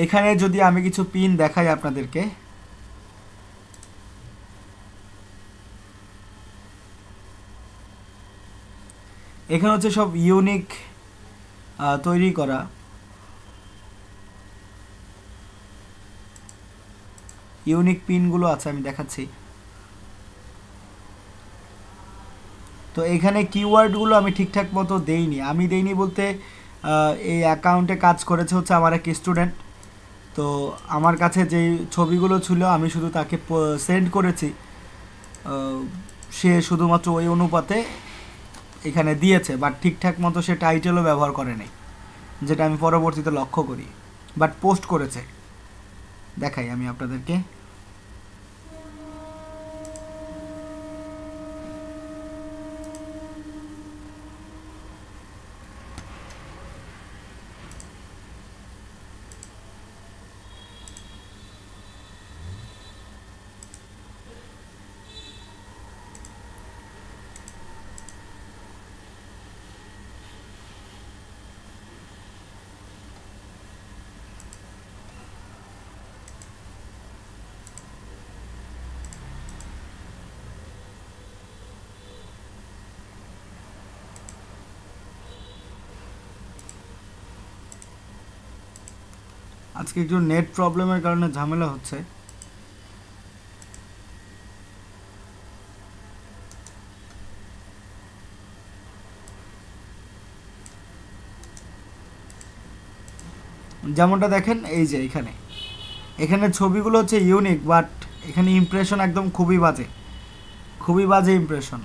এখানে যদি আমি কিছু পিন দেখাই আপনাদেরকে, এখানে হচ্ছে সব ইউনিক তৈরি করা, ইউনিক পিনগুলো আছে, আমি দেখাচ্ছি। তো এখানে কিওয়ার্ডগুলো আমি ঠিকঠাক মতো দেইনি। আমি দেইনি বলতে এই অ্যাকাউন্টে কাজ করেছে হচ্ছে আমার এক স্টুডেন্ট। তো আমার কাছে যেই ছবিগুলো ছিল আমি শুধু তাকে সেন্ড করেছি, সে শুধুমাত্র ওই অনুপাতে এখানে দিয়েছে, বাট ঠিকঠাক মতো সে টাইটেলও ব্যবহার করে নাই, যেটা আমি পরবর্তীতে লক্ষ্য করি। বাট পোস্ট করেছে, দেখাই আমি আপনাদেরকে। আজকে একটু নেট প্রবলেমের কারণে ঝামেলা হচ্ছে। যেমনটা দেখেন এই যে এখানে ছবিগুলো হচ্ছে ইউনিক, বাট এখানে ইমপ্রেশন একদম খুবই বাজে। খুবই বাজে ইমপ্রেশন।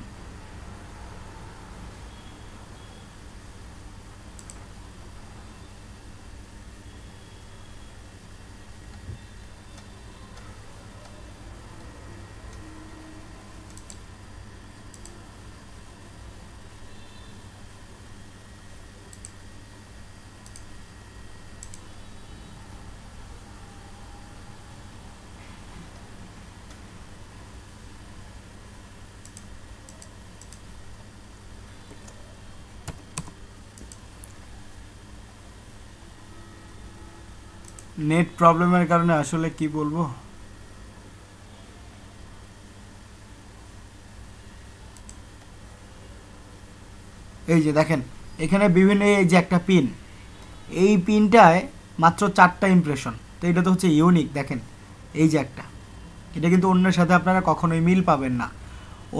নেট প্রবলেমের কারণে আসলে কি বলবো, এই যে দেখেন এখানে বিভিন্ন, এই যে একটা পিন, এই পিনটায় মাত্র 4টা ইমপ্রেশন। তো এটা তো হচ্ছে ইউনিক। দেখেন এই যে একটা, এটা কিন্তু অন্যের সাথে আপনারা কখনোই মিল পাবেন না।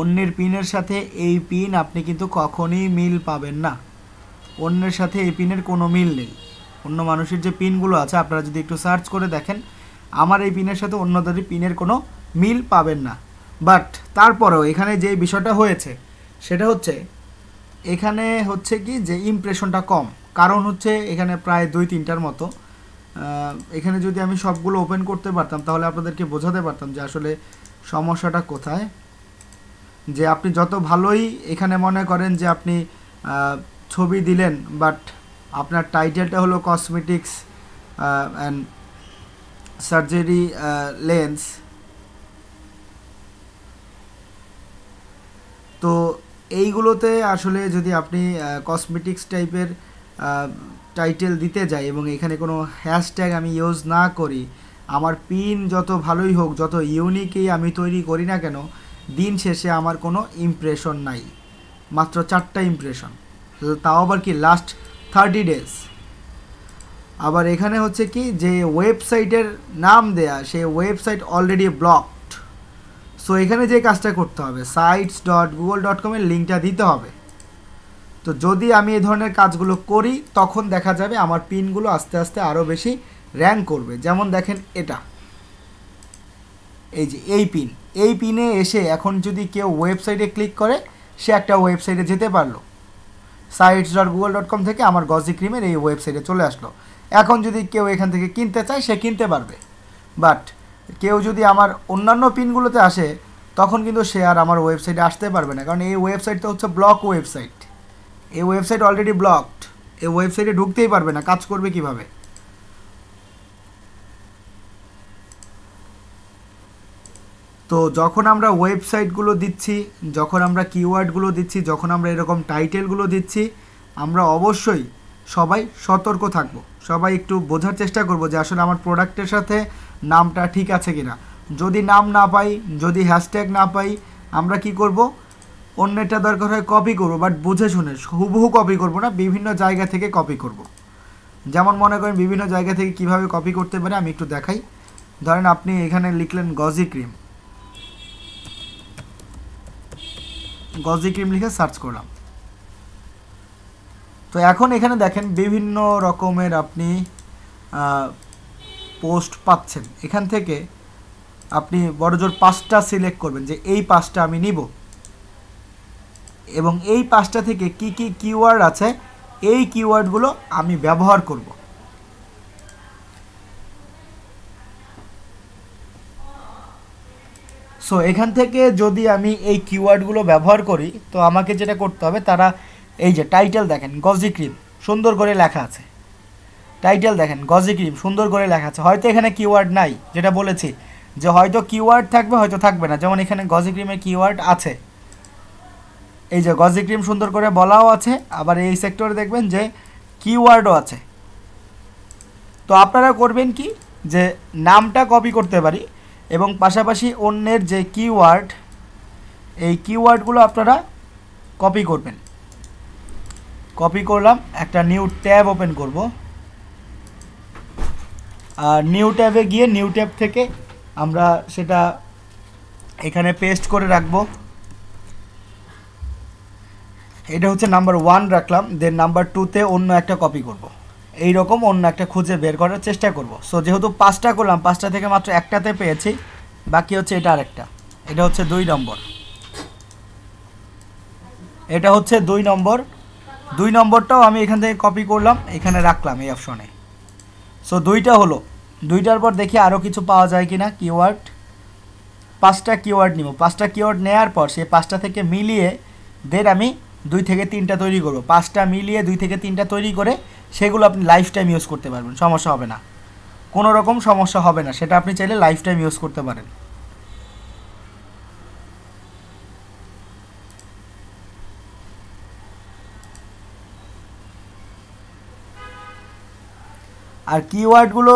অন্যের পিনের সাথে এই পিন আপনি কিন্তু কখনোই মিল পাবেন না। অন্যের সাথে এই পিনের কোনো মিল নেই। অন্য মানুষের যে পিনগুলো আছে আপনারা যদি একটু সার্চ করে দেখেন, আমার এই পিনের সাথে অন্যদের পিনের কোনো মিল পাবেন না। বাট তারপরেও এখানে যে বিষয়টা হয়েছে সেটা হচ্ছে, এখানে হচ্ছে কি যে ইমপ্রেশনটা কম, কারণ হচ্ছে এখানে প্রায় 2-3টার মতো। এখানে যদি আমি সবগুলো ওপেন করতে পারতাম তাহলে আপনাদেরকে বোঝাতে পারতাম যে আসলে সমস্যাটা কোথায়। যে আপনি যত ভালোই এখানে মনে করেন যে আপনি ছবি দিলেন, বাট আপনার টাইটেলটা হলো কসমেটিক্স অ্যান্ড সার্জারি লেন্স, তো এইগুলোতে আসলে যদি আপনি কসমেটিক্স টাইপের টাইটেল দিতে যাই এবং এখানে কোনো হ্যাশট্যাগ আমি ইউজ না করি, আমার পিন যত ভালোই হোক, যত ইউনিকই আমি তৈরি করি না কেন, দিন শেষে আমার কোনো ইমপ্রেশন নাই। মাত্র 4টা ইমপ্রেশন, তাও আবার কি লাস্ট 30 ডেজ। আবার এখানে হচ্ছে কি যে ওয়েবসাইটের নাম দেয়া, সেই ওয়েবসাইট অলরেডি ব্লকড। সো এখানে যে কাজটা করতে হবে, sites.google.com এর লিঙ্কটা দিতে হবে। তো যদি আমি এই ধরনের কাজগুলো করি তখন দেখা যাবে আমার পিনগুলো আস্তে আস্তে আরও বেশি র্যাঙ্ক করবে। যেমন দেখেন এটা, এই যে এই পিনে এসে এখন যদি কেউ ওয়েবসাইটে ক্লিক করে, সে একটা ওয়েবসাইটে যেতে পারলো। sites.google.com থেকে আমার গজি ক্রিমের এই ওয়েবসাইটে চলে আসলো। এখন যদি কেউ এখান থেকে কিনতে চায় সে কিনতে পারবে। বাট কেউ যদি আমার অন্যান্য পিনগুলোতে আসে তখন কিন্তু সে আর আমার ওয়েবসাইটে আসতে পারবে না, কারণ এই ওয়েবসাইটটা হচ্ছে ব্লক ওয়েবসাইট। এই ওয়েবসাইট অলরেডি ব্লকড, এই ওয়েবসাইটে ঢুকতেই পারবে না। কাজ করবে কিভাবে? তো যখন আমরা ওয়েবসাইটগুলো দিচ্ছি, যখন আমরা কিওয়ার্ডগুলো দিচ্ছি, যখন আমরা এরকম টাইটেলগুলো দিচ্ছি, আমরা অবশ্যই সবাই সতর্ক থাকব। সবাই একটু বোঝার চেষ্টা করব যে আসলে আমার প্রোডাক্টের সাথে নামটা ঠিক আছে কিনা। যদি নাম না পাই, যদি হ্যাশট্যাগ না পাই, আমরা কি করব, অন্যটা দরকার হয় কপি করব, বাট বুঝে শুনে হুবহু কপি করব না, বিভিন্ন জায়গা থেকে কপি করব। যেমন মনে করেন বিভিন্ন জায়গা থেকে কিভাবে কপি করতে পারে আমি একটু দেখাই। ধরেন আপনি এখানে লিখলেন গজি ক্রিম, গজি ক্রিম লিখে সার্চ করলাম। তো এখন এখানে দেখেন বিভিন্ন রকমের আপনি পোস্ট পাচ্ছেন। এখান থেকে আপনি বড়জোর 5টা সিলেক্ট করবেন যে এই 5টা আমি নিব, এবং এই 5টা থেকে কি কি কিওয়ার্ড আছে এই কিওয়ার্ডগুলো আমি ব্যবহার করব। সো এখান থেকে যদি আমি এই কিওয়ার্ডগুলো ব্যবহার করি তো আমাকে যেটা করতে হবে, তারা এই যে টাইটেল দেখেন গজি ক্রিম সুন্দর করে লেখা আছে, টাইটেল দেখেন গজি ক্রিম সুন্দর করে লেখা আছে। হয়তো এখানে কিওয়ার্ড নাই, যেটা বলেছি যে হয়তো কিওয়ার্ড থাকবে হয়তো থাকবে না। যেমন এখানে গজি ক্রিমের কিওয়ার্ড আছে, এই যে গজি ক্রিম সুন্দর করে বলাও আছে, আবার এই সেক্টরে দেখবেন যে কিওয়ার্ডও আছে। তো আপনারা করবেন কি, যে নামটা কপি করতে পারি এবং পাশাপাশি অন্যের যে কিওয়ার্ড, এই কিওয়ার্ডগুলো আপনারা কপি করবেন। কপি করলাম, একটা নিউ ট্যাব ওপেন করব, আর নিউ ট্যাবে গিয়ে নিউ ট্যাব থেকে আমরা সেটা এখানে পেস্ট করে রাখবো। এটা হচ্ছে নাম্বার 1 রাখলাম, দেন নাম্বার 2তে অন্য একটা কপি করব। এই রকম অন্য একটা খুঁজে বের করার চেষ্টা করব। সো যেহেতু 5টা করলাম, 5টা থেকে মাত্র একটাতে পেয়েছি, বাকি হচ্ছে এটা আরেকটা, এটা হচ্ছে 2 নম্বর। এটা হচ্ছে 2 নম্বর। 2 নম্বরটাও আমি এখান থেকে কপি করলাম, এখানে রাখলাম এই অপশনে। সো 2টা হলো। 2টার পর দেখি আরও কিছু পাওয়া যায় কিনা কিওয়ার্ড। 5টা কিওয়ার্ড নিব। 5টা কিওয়ার্ড নেওয়ার পর সেই 5টা থেকে মিলিয়ে দেন আমি 2 থেকে 3টা তৈরি করব। 5টা মিলিয়ে 2 থেকে 3টা তৈরি করে সেগুলো আপনি লাইফ টাইম ইউজ করতে পারবেন, সমস্যা হবে না, কোনো রকম সমস্যা হবে না, সেটা আপনি চাইলে লাইফ টাইম ইউজ করতে পারেন। আর কিওয়ার্ডগুলো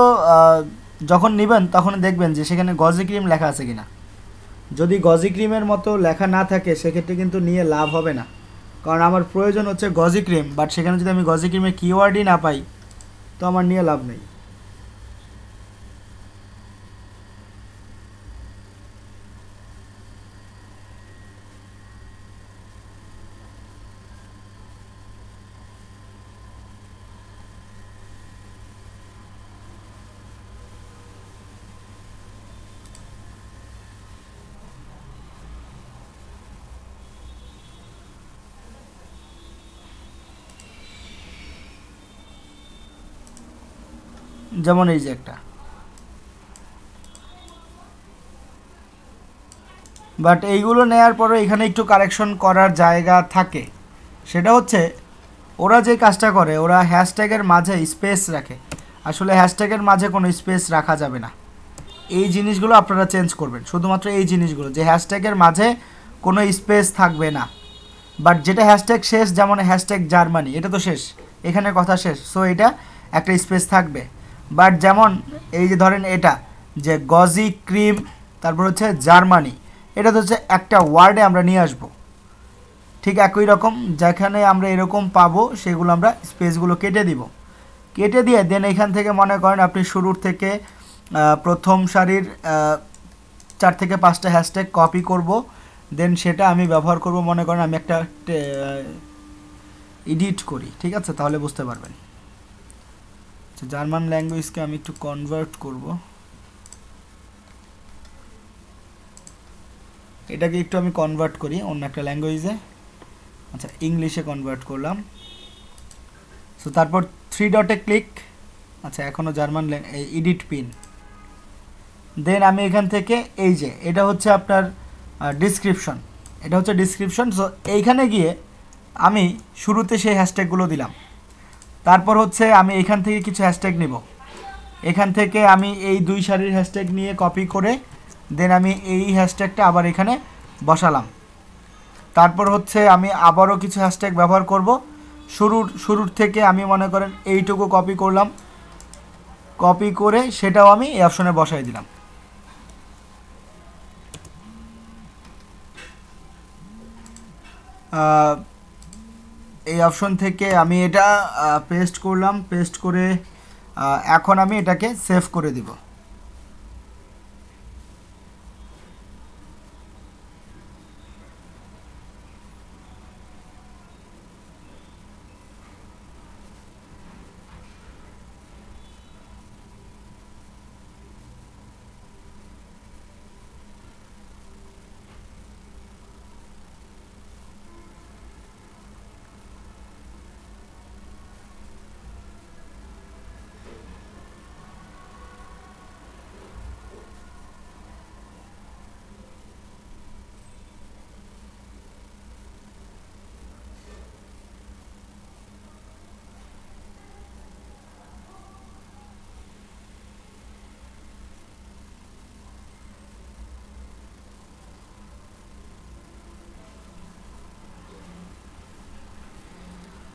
যখন নেবেন তখন দেখবেন যে সেখানে গজি ক্রিম লেখা আছে কিনা। যদি গজি ক্রিমের মতো লেখা না থাকে সেক্ষেত্রে কিন্তু নিয়ে লাভ হবে না, কারণ আমার প্রয়োজন হচ্ছে গজি ক্রিম, বাট সেখানে যদি আমি গজি ক্রিমের কিওয়ার্ডই না পাই তো আমার নিয়ে লাভ নেই। যেমন এই যে একটা, বাট এইগুলো নেয়ার পরে এখানে একটু কারেকশন করার জায়গা থাকে। সেটা হচ্ছে ওরা যে কাজটা করে, ওরা হ্যাশট্যাগের মাঝে স্পেস রাখে। আসলে হ্যাশট্যাগের মাঝে কোনো স্পেস রাখা যাবে না। এই জিনিসগুলো আপনারা চেঞ্জ করবেন, শুধুমাত্র এই জিনিসগুলো, যে হ্যাশট্যাগের মাঝে কোনো স্পেস থাকবে না। বাট যেটা হ্যাশট্যাগ শেষ, যেমন হ্যাশট্যাগ জার্মানি, এটা তো শেষ, এখানে কথা শেষ, সো এটা একটা স্পেস থাকবে। বাট যেমন এই যে ধরেন এটা, যে গজি ক্রিম তারপর হচ্ছে জার্মানি, এটা তো হচ্ছে একটা ওয়ার্ডে আমরা নিয়ে আসব। ঠিক একই রকম যেখানে আমরা এরকম পাবো সেগুলো আমরা স্পেসগুলো কেটে দিব। কেটে দিয়ে দেন এখান থেকে মনে করেন আপনি শুরুর থেকে প্রথম সারির 4 থেকে 5টা হ্যাশট্যাগ কপি করব, দেন সেটা আমি ব্যবহার করব। মনে করেন আমি একটা এডিট করি, ঠিক আছে, তাহলে বুঝতে পারবেন। জার্মান ল্যাঙ্গুয়েজকে আমি একটু কনভার্ট করব, এটাকে একটু আমি কনভার্ট করি অন্য একটা ল্যাঙ্গুয়েজে। আচ্ছা, ইংলিশে কনভার্ট করলাম। সো তারপর 3 ডটে ক্লিক। আচ্ছা, এখনও জার্মান এডিট পিন। দেন আমি এখান থেকে এই যে এটা হচ্ছে আপনার ডিসক্রিপশন, এটা হচ্ছে ডিসক্রিপশন। সো এইখানে গিয়ে আমি শুরুতে সেই হ্যাশট্যাগুলো দিলাম। তারপর হচ্ছে আমি এখান থেকে কিছু হ্যাশট্যাগ নিব, এখান থেকে আমি এই 2 সারির হ্যাশট্যাগ নিয়ে কপি করে দেন আমি এই হ্যাশট্যাগটা আবার এখানে বসালাম। তারপর হচ্ছে আমি আবারও কিছু হ্যাশট্যাগ ব্যবহার করব। শুরুর থেকে আমি মনে করেন এইটুকু কপি করলাম, কপি করে সেটাও আমি এই অপশনে বসাই দিলাম। এই অপশন থেকে আমি এটা পেস্ট করলাম, পেস্ট করে এখন আমি এটাকে সেভ করে দিব।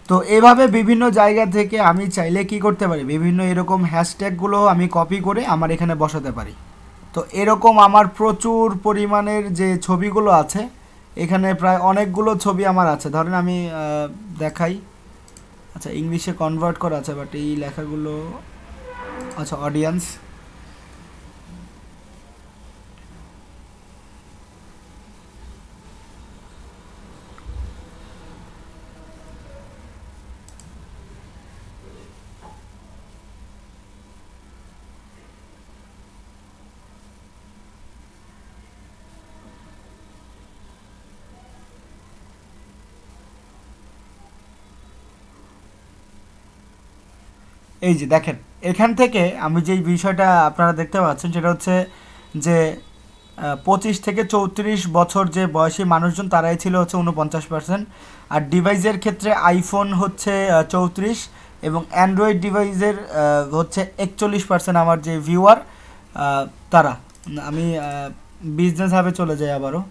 তো এভাবে বিভিন্ন জায়গা থেকে আমি চাইলে কি করতে পারি, বিভিন্ন এরকম হ্যাশট্যাগুলো আমি কপি করে আমার এখানে বসাতে পারি। তো এরকম আমার প্রচুর পরিমাণের যে ছবিগুলো আছে, এখানে প্রায় অনেকগুলো ছবি আমার আছে। ধরেন আমি দেখাই। আচ্ছা, ইংলিশে কনভার্ট করা আছে, বাট এই লেখাগুলো, আচ্ছা, অডিয়েন্স, এই যে দেখেন এখান থেকে আমি যেই বিষয়টা আপনারা দেখতে পাচ্ছেন সেটা হচ্ছে যে 25 থেকে 34 বছর যে বয়সী মানুষজন তারাই ছিল হচ্ছে 49%, আর ডিভাইসের ক্ষেত্রে আইফোন হচ্ছে 34 এবং অ্যান্ড্রয়েড ডিভাইসের হচ্ছে 41% আমার যে ভিউয়ার তারা। আমি বিজনেস হাবে চলে যাই আবারও।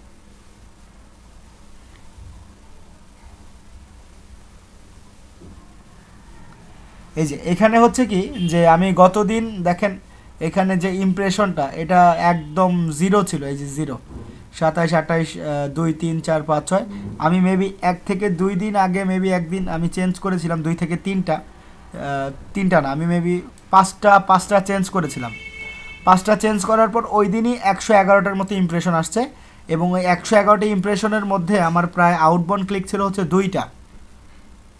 এই যে এখানে হচ্ছে কি যে আমি গতদিন দেখেন এখানে যে ইমপ্রেশনটা এটা একদম জিরো ছিল, এই যে জিরো, 27, 28, 2, 3, 4, 5, 6। আমি মেবি 1 থেকে 2 দিন আগে মেবি একদিন আমি চেঞ্জ করেছিলাম 2 থেকে 3টা, 3টা না, আমি মেবি 5টা চেঞ্জ করেছিলাম। 5টা চেঞ্জ করার পর ওই দিনই 111টার মতো ইমপ্রেশন আসছে এবং ওই 111টা ইমপ্রেশনের মধ্যে আমার প্রায় আউটবাউন্ড ক্লিক ছিল হচ্ছে 2টা।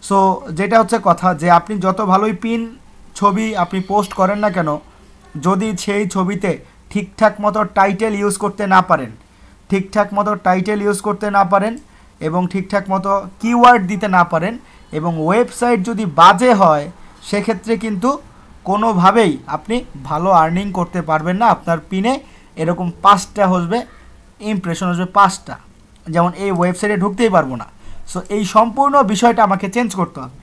সো যেটা হচ্ছে কথা যে আপনি যত ভালোই পিন ছবি আপনি পোস্ট করেন না কেন, যদি সেই ছবিতে ঠিকঠাক মতো টাইটেল ইউজ করতে না পারেন, এবং ঠিকঠাক মতো কিওয়ার্ড দিতে না পারেন এবং ওয়েবসাইট যদি বাজে হয়, সেক্ষেত্রে কিন্তু কোনোভাবেই আপনি ভালো আর্নিং করতে পারবেন না। আপনার পিনে এরকম 5টা আসবে, ইমপ্রেশন আসবে 5টা, যেমন এই ওয়েবসাইটে ঢুকতেই পারবো না। সো এই সম্পূর্ণ বিষয়টা আমাকে চেঞ্জ করতে হবে।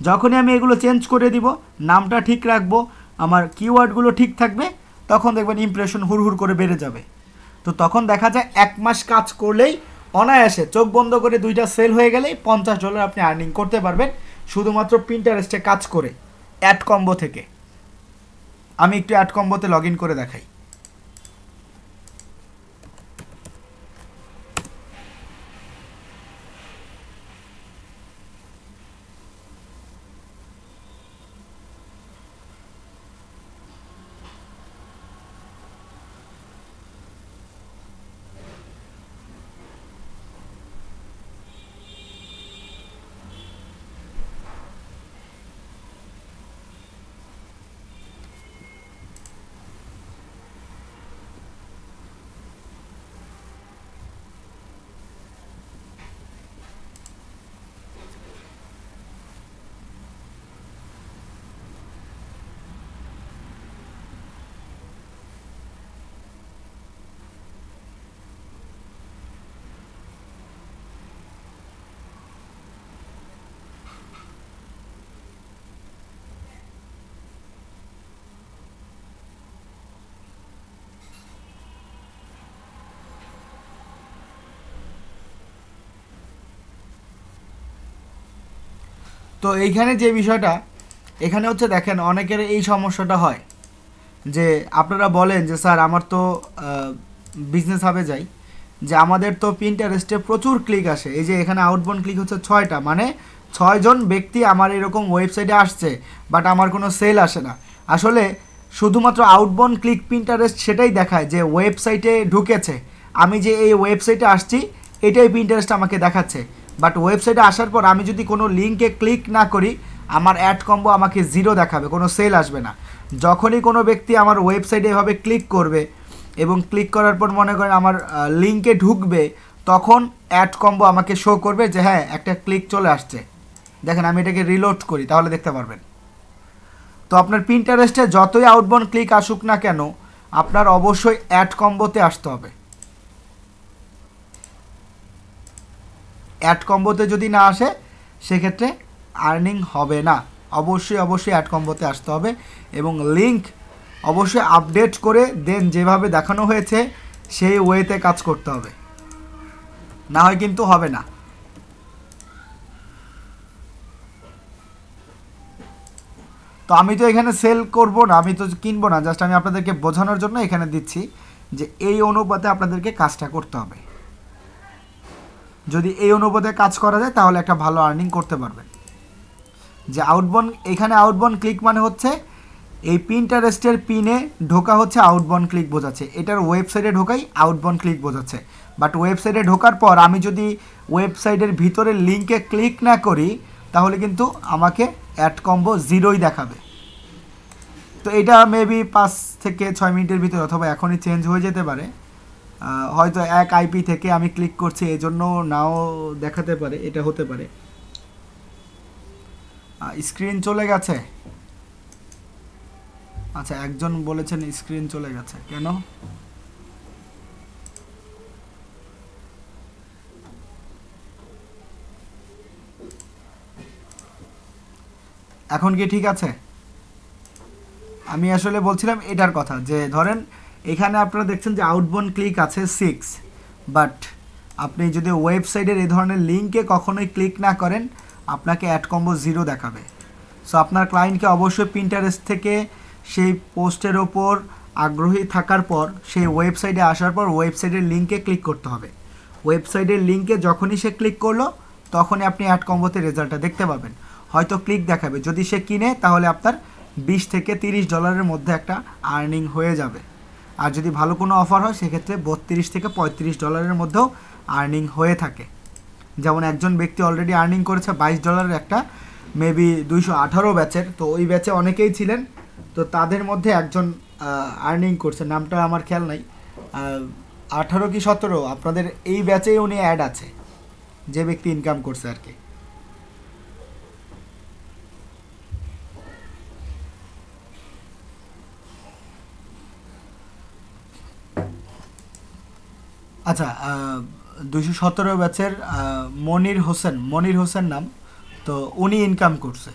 যখনই আমি এগুলো চেঞ্জ করে দিব, নামটা ঠিক রাখবো, আমার কিওয়ার্ডগুলো ঠিক থাকবে, তখন দেখবেন ইমপ্রেশন হুড় করে বেড়ে যাবে। তো তখন দেখা যায় 1 মাস কাজ করলেই অনায়াসে চোখ বন্ধ করে 2টা সেল হয়ে গেলেই $50 আপনি আর্নিং করতে পারবেন, শুধুমাত্র পিন্টারেস্টে কাজ করে অ্যাড কম্বো থেকে। আমি একটু অ্যাড কম্বোতে লগ ইন করে দেখাই। তো এইখানে যে বিষয়টা এখানে হচ্ছে দেখেন অনেকের এই সমস্যাটা হয় যে আপনারা বলেন যে স্যার আমার তো বিজনেস হাবে যাই, যে আমাদের তো পিন্টারেস্টে প্রচুর ক্লিক আসে, এই যে এখানে আউটবাউন্ড ক্লিক হচ্ছে 6টা, মানে 6 জন ব্যক্তি আমার এরকম ওয়েবসাইটে আসছে, বাট আমার কোনো সেল আসে না। আসলে শুধুমাত্র আউটবাউন্ড ক্লিক পিন্টারেস্ট সেটাই দেখায় যে ওয়েবসাইটে ঢুকেছে, আমি যে এই ওয়েবসাইটে আসছি এটাই পিন্টারেস্ট আমাকে দেখাচ্ছে। বাট ওয়েবসাইটে আসার পর আমি যদি কোনো লিঙ্কে ক্লিক না করি, আমার অ্যাড কম্বো আমাকে জিরো দেখাবে, কোনো সেল আসবে না। যখনই কোনো ব্যক্তি আমার ওয়েবসাইটে এভাবে ক্লিক করবে এবং ক্লিক করার পর মনে করেন আমার লিঙ্কে ঢুকবে, তখন অ্যাড কম্বো আমাকে শো করবে যে হ্যাঁ একটা ক্লিক চলে আসছে। দেখেন আমি এটাকে রিলোড করি, তাহলে দেখতে পারবেন। তো আপনার পিন্টারেস্টে যতই আউটবাউন্ড ক্লিক আসুক না কেন, আপনার অবশ্যই অ্যাড কম্বোতে আসতে হবে। অ্যাড কম্বোতে যদি না আসে সেক্ষেত্রে আর্নিং হবে না। অবশ্যই অ্যাড কম্বোতে আসতে হবে এবং লিঙ্ক অবশ্যই আপডেট করে দেন যেভাবে দেখানো হয়েছে সেই ওয়েতে কাজ করতে হবে, না হয় কিন্তু হবে না। তো আমি তো এখানে সেল করব না, আমি তো কিনবো না, জাস্ট আমি আপনাদেরকে বোঝানোর জন্য এখানে দিচ্ছি যে এই অনুপাতে আপনাদেরকে কাজটা করতে হবে। যদি এই অনুপাতে কাজ করা যায় তাহলে একটা ভালো আর্নিং করতে পারবেন। যে আউটবাউন্ড, এখানে আউটবাউন্ড ক্লিক মানে হচ্ছে এই পিন্টারেস্টের পিনে ঢোকা হচ্ছে আউটবাউন্ড ক্লিক বোঝাচ্ছে, এটার ওয়েবসাইটে ঢোকাই আউটবাউন্ড ক্লিক বোঝাচ্ছে। বাট ওয়েবসাইটে ঢোকার পর আমি যদি ওয়েবসাইটের ভিতরে লিঙ্কে ক্লিক না করি, তাহলে কিন্তু আমাকে অ্যাড কম্বো জিরোই দেখাবে। তো এটা মেবি 5 থেকে 6 মিনিটের ভিতরে অথবা এখনই চেঞ্জ হয়ে যেতে পারে। হয়তো এক আইপি থেকে আমি ক্লিক করছি এজন্য নাও দেখাতে পারে, এটা হতে পারে। স্ক্রিন চলে গেছে। আচ্ছা, একজন বলেছেন স্ক্রিন চলে গেছে কেন? এখন কি ঠিক আছে? আমি আসলে বলছিলাম এটার কথা, যে ধরেন এখানে আপনারা দেখছেন যে আউটবাউন্ড ক্লিক আছে 6, বাট আপনি যদি ওয়েবসাইটের এই ধরনের লিঙ্কে কখনোই ক্লিক না করেন, আপনাকে অ্যাড কম্বো 0 দেখাবে। সো আপনার ক্লায়েন্টকে অবশ্যই পিন্টারেস্ট থেকে সেই পোস্টের ওপর আগ্রহী থাকার পর সেই ওয়েবসাইটে আসার পর ওয়েবসাইটের লিঙ্কে ক্লিক করতে হবে। ওয়েবসাইটের লিঙ্কে যখনই সে ক্লিক করলো তখনই আপনি অ্যাড কম্বোতে রেজাল্টটা দেখতে পাবেন। হয়তো ক্লিক দেখাবে, যদি সে কিনে তাহলে আপনার $20 থেকে $30 মধ্যে একটা আর্নিং হয়ে যাবে। আর যদি ভালো কোনো অফার হয় সেক্ষেত্রে $32 থেকে $35 মধ্যেও আর্নিং হয়ে থাকে। যেমন একজন ব্যক্তি অলরেডি আর্নিং করেছে $22 একটা মেবি 218 ব্যাচের, তো ওই ব্যাচে অনেকেই ছিলেন, তো তাদের মধ্যে একজন আর্নিং করছে, নামটা আমার খেয়াল নাই, 18 কি 17, আপনাদের এই ব্যাচেই উনি অ্যাড আছে, যে ব্যক্তি ইনকাম করছে আর কি। আচ্ছা, 217 ব্যাচের মনির হোসেন নাম, তো উনি ইনকাম করছে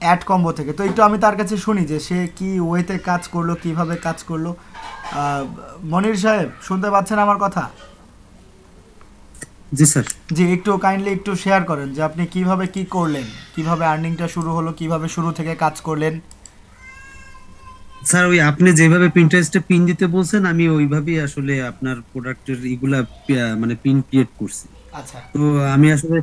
অ্যাড কম্বো থেকে। তো একটু আমি তার কাছে শুনি যে সে কি ওয়েতে কাজ করলো, কিভাবে কাজ করলো। মনির সাহেব শুনতে পাচ্ছেন আমার কথা? জি স্যার। জি, একটু কাইন্ডলি একটু শেয়ার করেন যে আপনি কিভাবে কি করলেন, কিভাবে আর্নিংটা শুরু হলো, কিভাবে শুরু থেকে কাজ করলেন। স্যার ওই আপনি যেভাবে পিন্টারেস্টে পিন দিতে বলছেন আমি ওইভাবেই আসলে আপনার প্রোডাক্টের ইগুলা মানে পিন ক্রিয়েট করছি। আচ্ছা তো আমি আসলে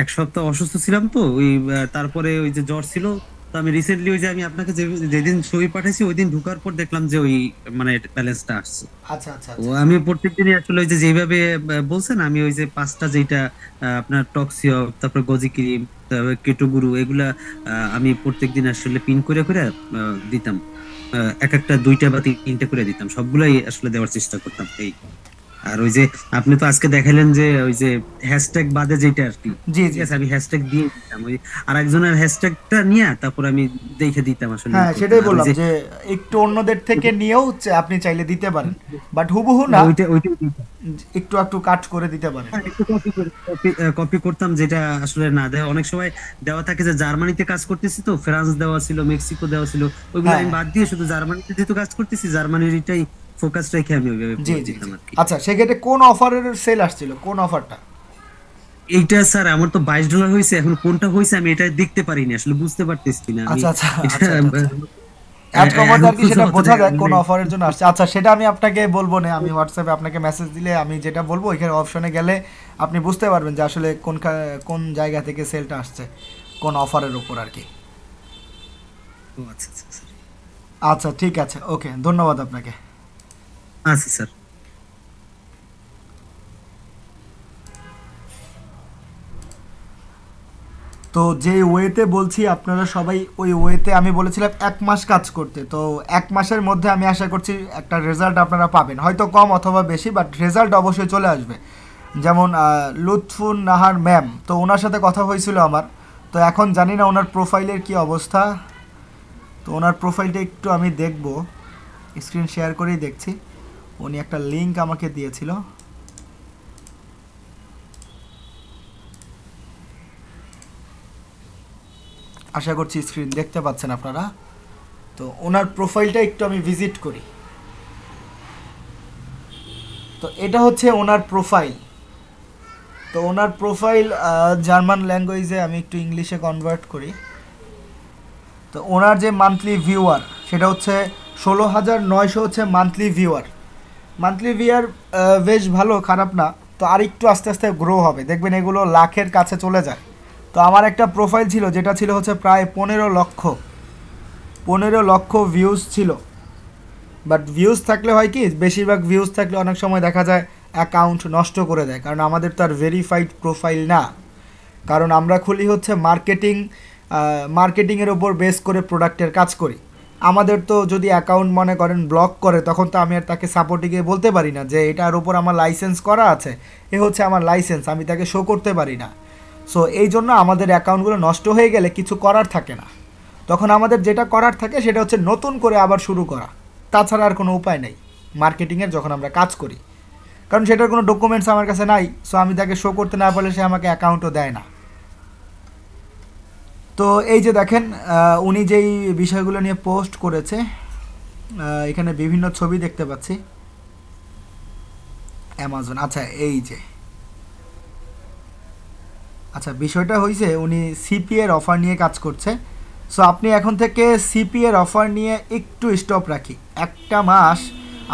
এক সপ্তাহ অসুস্থ ছিলাম, তো ওই তারপরে ওই যে জ্বর ছিল, তো আমি রিসেন্টলি ওই যে আমি আপনাকে যেদিন ছবি পাঠাইছি ওই দিন ঢোকার পর দেখলাম যে ওই মানে ব্যালেন্সটা আসছে। আচ্ছা আচ্ছা তো আচ্ছা আমি প্রত্যেকদিনই আসলে ওই যে যেভাবে বলছেন আমি ওই যে 5টা যেটা আপনার টক্সিও, তারপর গজি ক্রিম, তারপর কেটো গুরু, এগুলা আমি প্রত্যেকদিন আসলে পিন করে করে দিতাম। এক একটা 2টা বা 3টে করে দিতাম, সবগুলাই আসলে দেওয়ার চেষ্টা করতাম এই। আর ওই যে আপনি তো আজকে দেখাইলেন যে ওই যে হ্যাশট্যাগ বাদে যেটা আর কি, জি ঠিক জি আছে, জি। আমি হ্যাশট্যাগ দিয়ে দিতাম ওই আরেকজনের হ্যাশট্যাগটা নিয়ে, তারপর আমি দেখে দিতাম আসলে ই হ্যাঁ, করতাম। সেটাই আর ওই বললাম যে যে একটু অন্যদের থেকে নিয়েও আপনি চাইলে দিতে পারেন, বাট হুবহু না, ওইটা ওইটা দিতাম। একটু একটু কাট করে দিতে পারেন। হ্যাঁ, একটু কপি করতাম, যেটা আসলে না দেওয়া, অনেক সময় দেওয়া থাকে যে জার্মানিতে কাজ করতেছি, তো ফ্রান্স দেওয়া ছিল, মেক্সিকো দেওয়া ছিল, ওইগুলো হ্যাঁ আমি হ্যাঁ, বাদ দিয়ে শুধু জার্মানিতে যেহেতু কাজ করতেছি জার্মানিরটাই ফোকাস রেখে আমি ওইভাবে জি জি দিতাম জি। আর কি। আচ্ছা, সেক্ষেত্রে কোন অফারের সেল আসছিল, কোন অফারটা? এইটা স্যার আমার তো $22 হয়েছে, এখন কোনটা হয়েছে আমি এটা দেখতে পারিনি, আসলে বুঝতে পারতেছি না আমি আচ্ছা আচ্ছা এটা। আচ্ছা আচ্ছা আচ্ছা। অ্যাড কমাতে এখন আর কি খুঁজে সেটা পাওয়া বোঝা যায় যায় কোন মানে অফারের জন্য আসছে। আচ্ছা, সেটা আমি আপনাকে বলবো না, আমি হোয়াটসঅ্যাপে আপনাকে মেসেজ দিলে আমি যেটা বলবো ওইখানে অপশনে গেলে আপনি বুঝতে পারবেন যে আসলে কোন জায়গা থেকে সেলটা আসছে, কোন অফারের উপর আর কি। ও আচ্ছা আচ্ছা স্যার। আচ্ছা ঠিক আছে, ওকে, ধন্যবাদ আপনাকে। আচ্ছা স্যার। তো যে ওয়েতে বলছি আপনারা সবাই ওই ওয়েতে, আমি বলেছিলাম 1 মাস কাজ করতে, তো 1 মাসের মধ্যে আমি আশা করছি একটা রেজাল্ট আপনারা পাবেন, হয়তো কম অথবা বেশি, বাট রেজাল্ট অবশ্যই চলে আসবে। যেমন লুৎফুন নাহার ম্যাম, তো ওনার সাথে কথা হয়েছিল আমার, তো এখন জানি না ওনার প্রোফাইলের কি অবস্থা। তো ওনার প্রোফাইলটা একটু আমি দেখব, স্ক্রিন শেয়ার করেই দেখছি। উনি একটা লিঙ্ক আমাকে দিয়েছিল, আশা করছি স্ক্রিন দেখতে পাচ্ছেন আপনারা। তো ওনার প্রোফাইলটা একটু আমি ভিজিট করি। তো এটা হচ্ছে ওনার প্রোফাইল। তো ওনার প্রোফাইল জার্মান ল্যাঙ্গুয়েজে, আমি একটু ইংলিশে কনভার্ট করি। তো ওনার যে মান্থলি ভিউয়ার সেটা হচ্ছে 16,900 হচ্ছে মান্থলি ভিউয়ার। মান্থলি ভিউয়ার বেশ ভালো, খারাপ না। তো আর একটু আস্তে আস্তে গ্রো হবে, দেখবেন এগুলো লাখের কাছে চলে যায়। তো আমার একটা প্রোফাইল ছিল যেটা ছিল হচ্ছে প্রায় 15 লক্ষ ভিউজ ছিল। বাট ভিউজ থাকলে হয় কি, বেশিরভাগ ভিউজ থাকলে অনেক সময় দেখা যায় অ্যাকাউন্ট নষ্ট করে দেয়, কারণ আমাদের তো আর ভেরিফাইড প্রোফাইল না। কারণ আমরা খুলি হচ্ছে মার্কেটিংয়ের ওপর বেস করে প্রোডাক্টের কাজ করি। আমাদের তো যদি অ্যাকাউন্ট মনে করেন ব্লক করে, তখন তো আমি আর তাকে সাপোর্টে গিয়ে বলতে পারি না যে এটার ওপর আমার লাইসেন্স করা আছে, এ হচ্ছে আমার লাইসেন্স, আমি তাকে শো করতে পারি না। সো এই জন্য আমাদের অ্যাকাউন্টগুলো নষ্ট হয়ে গেলে কিছু করার থাকে না। তখন আমাদের যেটা করার থাকে সেটা হচ্ছে নতুন করে আবার শুরু করা, তাছাড়া আর কোনো উপায় নেই মার্কেটিংয়ের যখন আমরা কাজ করি, কারণ সেটার কোনো ডকুমেন্টস আমার কাছে নাই। সো আমি তাকে শো করতে না পারলে সে আমাকে অ্যাকাউন্টও দেয় না। তো এই যে দেখেন উনি যেই বিষয়গুলো নিয়ে পোস্ট করেছে, এখানে বিভিন্ন ছবি দেখতে পাচ্ছি অ্যামাজন। আচ্ছা এই যে আচ্ছা বিষয়টা হয়েছে উনি সিপি এর অফার নিয়ে কাজ করছে। সো আপনি এখন থেকে সিপি এর অফার নিয়ে একটু স্টপ রাখি, একটা মাস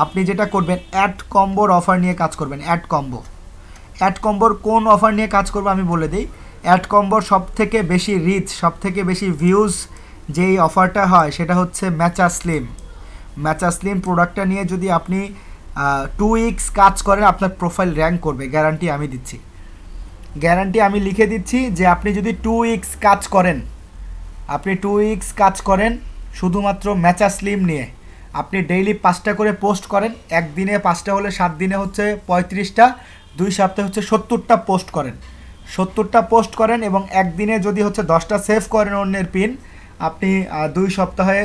আপনি যেটা করবেন অ্যাড কম্বোর অফার নিয়ে কাজ করবেন। অ্যাড কম্বোর কোন অফার নিয়ে কাজ করবো আমি বলে দিই। অ্যাড কম্বোর সব থেকে বেশি রিচ, সব থেকে বেশি ভিউজ যেই অফারটা হয় সেটা হচ্ছে ম্যাচা স্লিম প্রোডাক্টটা নিয়ে যদি আপনি 2 উইকস কাজ করেন আপনার প্রোফাইল র্যাঙ্ক করবে, গ্যারান্টি আমি দিচ্ছি, গ্যারান্টি আমি লিখে দিচ্ছি যে আপনি যদি 2 উইকস কাজ করেন শুধুমাত্র ম্যাচা স্লিম নিয়ে, আপনি ডেইলি 5টা করে পোস্ট করেন, একদিনে 5টা হলে 7 দিনে হচ্ছে 35টা, 2 সপ্তাহে হচ্ছে 70টা পোস্ট করেন এবং একদিনে যদি হচ্ছে 10টা সেভ করেন অন্যের পিন, আপনি 2 সপ্তাহে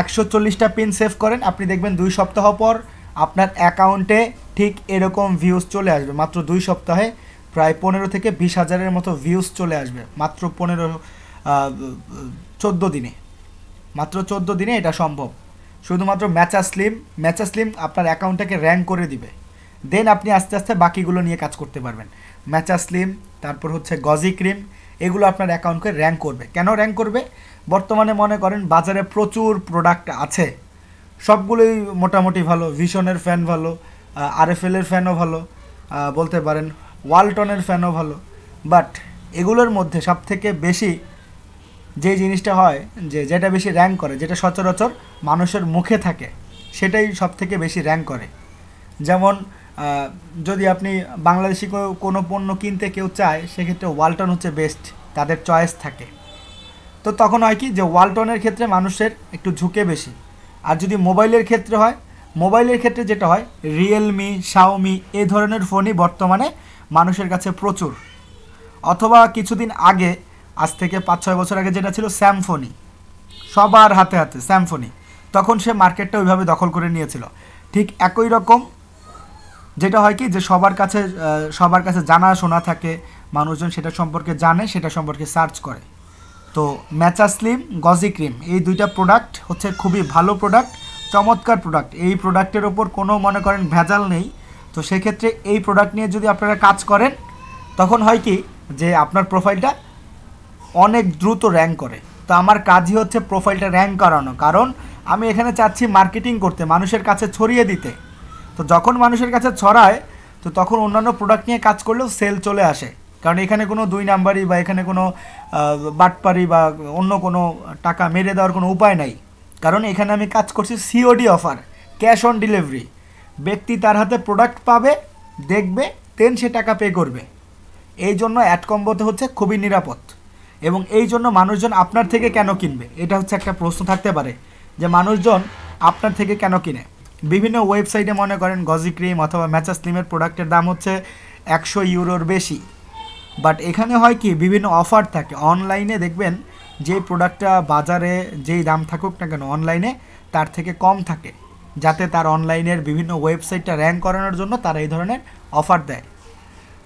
140টা পিন সেভ করেন, আপনি দেখবেন 2 সপ্তাহ পর আপনার অ্যাকাউন্টে ঠিক এরকম ভিউজ চলে আসবে। মাত্র 2 সপ্তাহে প্রায় 15 থেকে 20 হাজারের মতো ভিউজ চলে আসবে, মাত্র 14 দিনে এটা সম্ভব। শুধুমাত্র ম্যাচা স্লিম আপনার অ্যাকাউন্টটাকে র্যাঙ্ক করে দিবে, দেন আপনি আস্তে আস্তে বাকিগুলো নিয়ে কাজ করতে পারবেন। ম্যাচা স্লিম, তারপর হচ্ছে গজি ক্রিম, এগুলো আপনার অ্যাকাউন্টকে র্যাঙ্ক করবে। কেন র্যাঙ্ক করবে? বর্তমানে মনে করেন বাজারে প্রচুর প্রোডাক্ট আছে, সবগুলোই মোটামুটি ভালো, ভিশনের ফ্যান ভালো, আরএফএলের ফ্যানও ভালো, বলতে পারেন ওয়ালটনের ফ্যানও ভালো, বাট এগুলোর মধ্যে সবথেকে বেশি যে জিনিসটা হয় যেটা বেশি র্যাঙ্ক করে, যেটা সচরাচর মানুষের মুখে থাকে, সেটাই সবথেকে বেশি র্যাঙ্ক করে। যেমন যদি আপনি বাংলাদেশি কোনো পণ্য কিনতে কেউ চায়, সেক্ষেত্রে ওয়ালটন হচ্ছে বেস্ট, তাদের চয়েস থাকে। তো তখন হয় কি যে ওয়ালটনের ক্ষেত্রে মানুষের একটু ঝুঁকে বেশি। আর যদি মোবাইলের ক্ষেত্রে হয়, মোবাইলের ক্ষেত্রে যেটা হয় রিয়েলমি, শাওমি এই ধরনের ফোনই বর্তমানে মানুষের কাছে প্রচুর। অথবা কিছুদিন আগে, আজ থেকে 5-6 বছর আগে যেটা ছিল স্যামফোনি, সবার হাতে স্যামফোনি, তখন সে মার্কেটটা ওইভাবে দখল করে নিয়েছিল। ঠিক একই রকম যেটা হয় কি যে সবার কাছে জানাশোনা থাকে, মানুষজন সেটা সম্পর্কে জানে, সেটা সম্পর্কে সার্চ করে। তো ম্যাচা স্লিম, গজি ক্রিম এই 2টা প্রোডাক্ট হচ্ছে খুবই ভালো প্রোডাক্ট, চমৎকার প্রোডাক্ট। এই প্রোডাক্টের ওপর কোনো মনে করেন ভেজাল নেই। তো সেক্ষেত্রে এই প্রোডাক্ট নিয়ে যদি আপনারা কাজ করেন, তখন হয় কি যে আপনার প্রোফাইলটা অনেক দ্রুত র্যাঙ্ক করে। তো আমার কাজই হচ্ছে প্রোফাইলটা র্যাঙ্ক করানো, কারণ আমি এখানে চাচ্ছি মার্কেটিং করতে, মানুষের কাছে ছড়িয়ে দিতে। তো যখন মানুষের কাছে ছড়ায়, তো তখন অন্যান্য প্রোডাক্ট নিয়ে কাজ করলেও সেল চলে আসে, কারণ এখানে কোনো 2 নাম্বারি বা এখানে কোনো বাটপারি বা অন্য কোনো টাকা মেরে দেওয়ার কোনো উপায় নাই। কারণ এখানে আমি কাজ করছি COD offer, cash on delivery. ব্যক্তি তার হাতে প্রোডাক্ট পাবে, দেখবে, দেন সে টাকা পে করবে। এই জন্য অ্যাড কম্বোতে হচ্ছে খুবই নিরাপদ। এবং এই জন্য মানুষজন আপনার থেকে কেন কিনবে, এটা হচ্ছে একটা প্রশ্ন থাকতে পারে যে মানুষজন আপনার থেকে কেন কিনে। বিভিন্ন ওয়েবসাইটে মনে করেন গজি ক্রিম অথবা ম্যাচা স্লিমের প্রোডাক্টের দাম হচ্ছে 100 ইউরোর বেশি, বাট এখানে হয় কি বিভিন্ন অফার থাকে। অনলাইনে দেখবেন যে প্রোডাক্টটা বাজারে যেই দাম থাকুক না কেন, অনলাইনে তার থেকে কম থাকে, যাতে তার অনলাইনের বিভিন্ন ওয়েবসাইটটা র্যাঙ্ক করানোর জন্য তারা এই ধরনের অফার দেয়।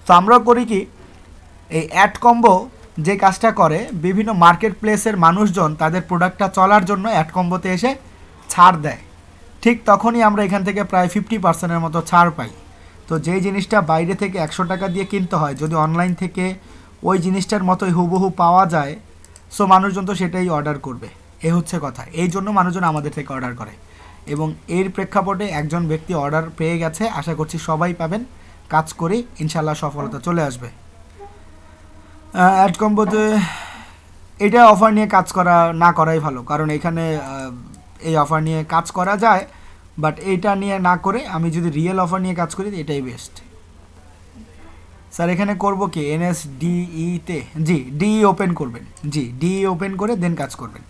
তো আমরাও করি কি, এই অ্যাড কম্বো যে কাজটা করে, বিভিন্ন মার্কেট প্লেসের মানুষজন তাদের প্রোডাক্টটা চলার জন্য অ্যাড কম্বোতে এসে ছাড় দেয়। ঠিক তখনই আমরা এখান থেকে প্রায় 50%-এর মতো ছাড় পাই। তো যেই জিনিসটা বাইরে থেকে 100 টাকা দিয়ে কিনতে হয়, যদি অনলাইন থেকে ওই জিনিসটার মতোই হুবহু পাওয়া যায়, সো মানুষজন তো সেটাই অর্ডার করবে। এই হচ্ছে কথা, এই জন্য মানুষজন আমাদের থেকে অর্ডার করে। এবং এর প্রেক্ষাপটে একজন ব্যক্তি অর্ডার পেয়ে গেছে, আশা করছি সবাই পাবেন। কাজ করি, ইনশাল্লাহ সফলতা চলে আসবে। অ্যাড কম্বোতে এটা অফার নিয়ে কাজ না করাই ভালো, কারণ এখানে এই অফার নিয়ে কাজ করা যায়, বাট এইটা নিয়ে না করে আমি যদি রিয়েল অফার নিয়ে কাজ করি এটাই বেস্ট। স্যার এখানে করব কি NSDE-তে? জি, ডিই ওপেন করবেন, জি ডিই ওপেন করে দেন কাজ করবেন,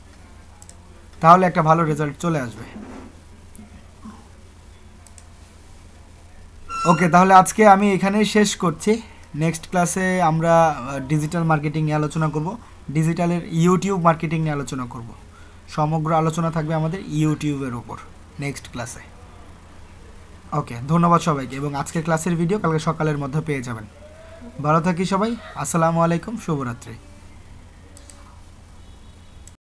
তাহলে একটা ভালো রেজাল্ট চলে আসবে। ওকে, তাহলে আজকে আমি এখানেই শেষ করছি। নেক্সট ক্লাসে আমরা ডিজিটাল মার্কেটিং নিয়ে আলোচনা করব, ডিজিটালের ইউটিউব মার্কেটিং নিয়ে আলোচনা করব। সমগ্র আলোচনা থাকবে আমাদের ইউটিউবের ওপর নেক্সট ক্লাসে। ওকে, ধন্যবাদ সবাইকে, এবং আজকের ক্লাসের ভিডিও কালকে সকালের মধ্যে পেয়ে যাবেন। ভালো থাকি সবাই, আসসালামু আলাইকুম, শুভরাত্রি।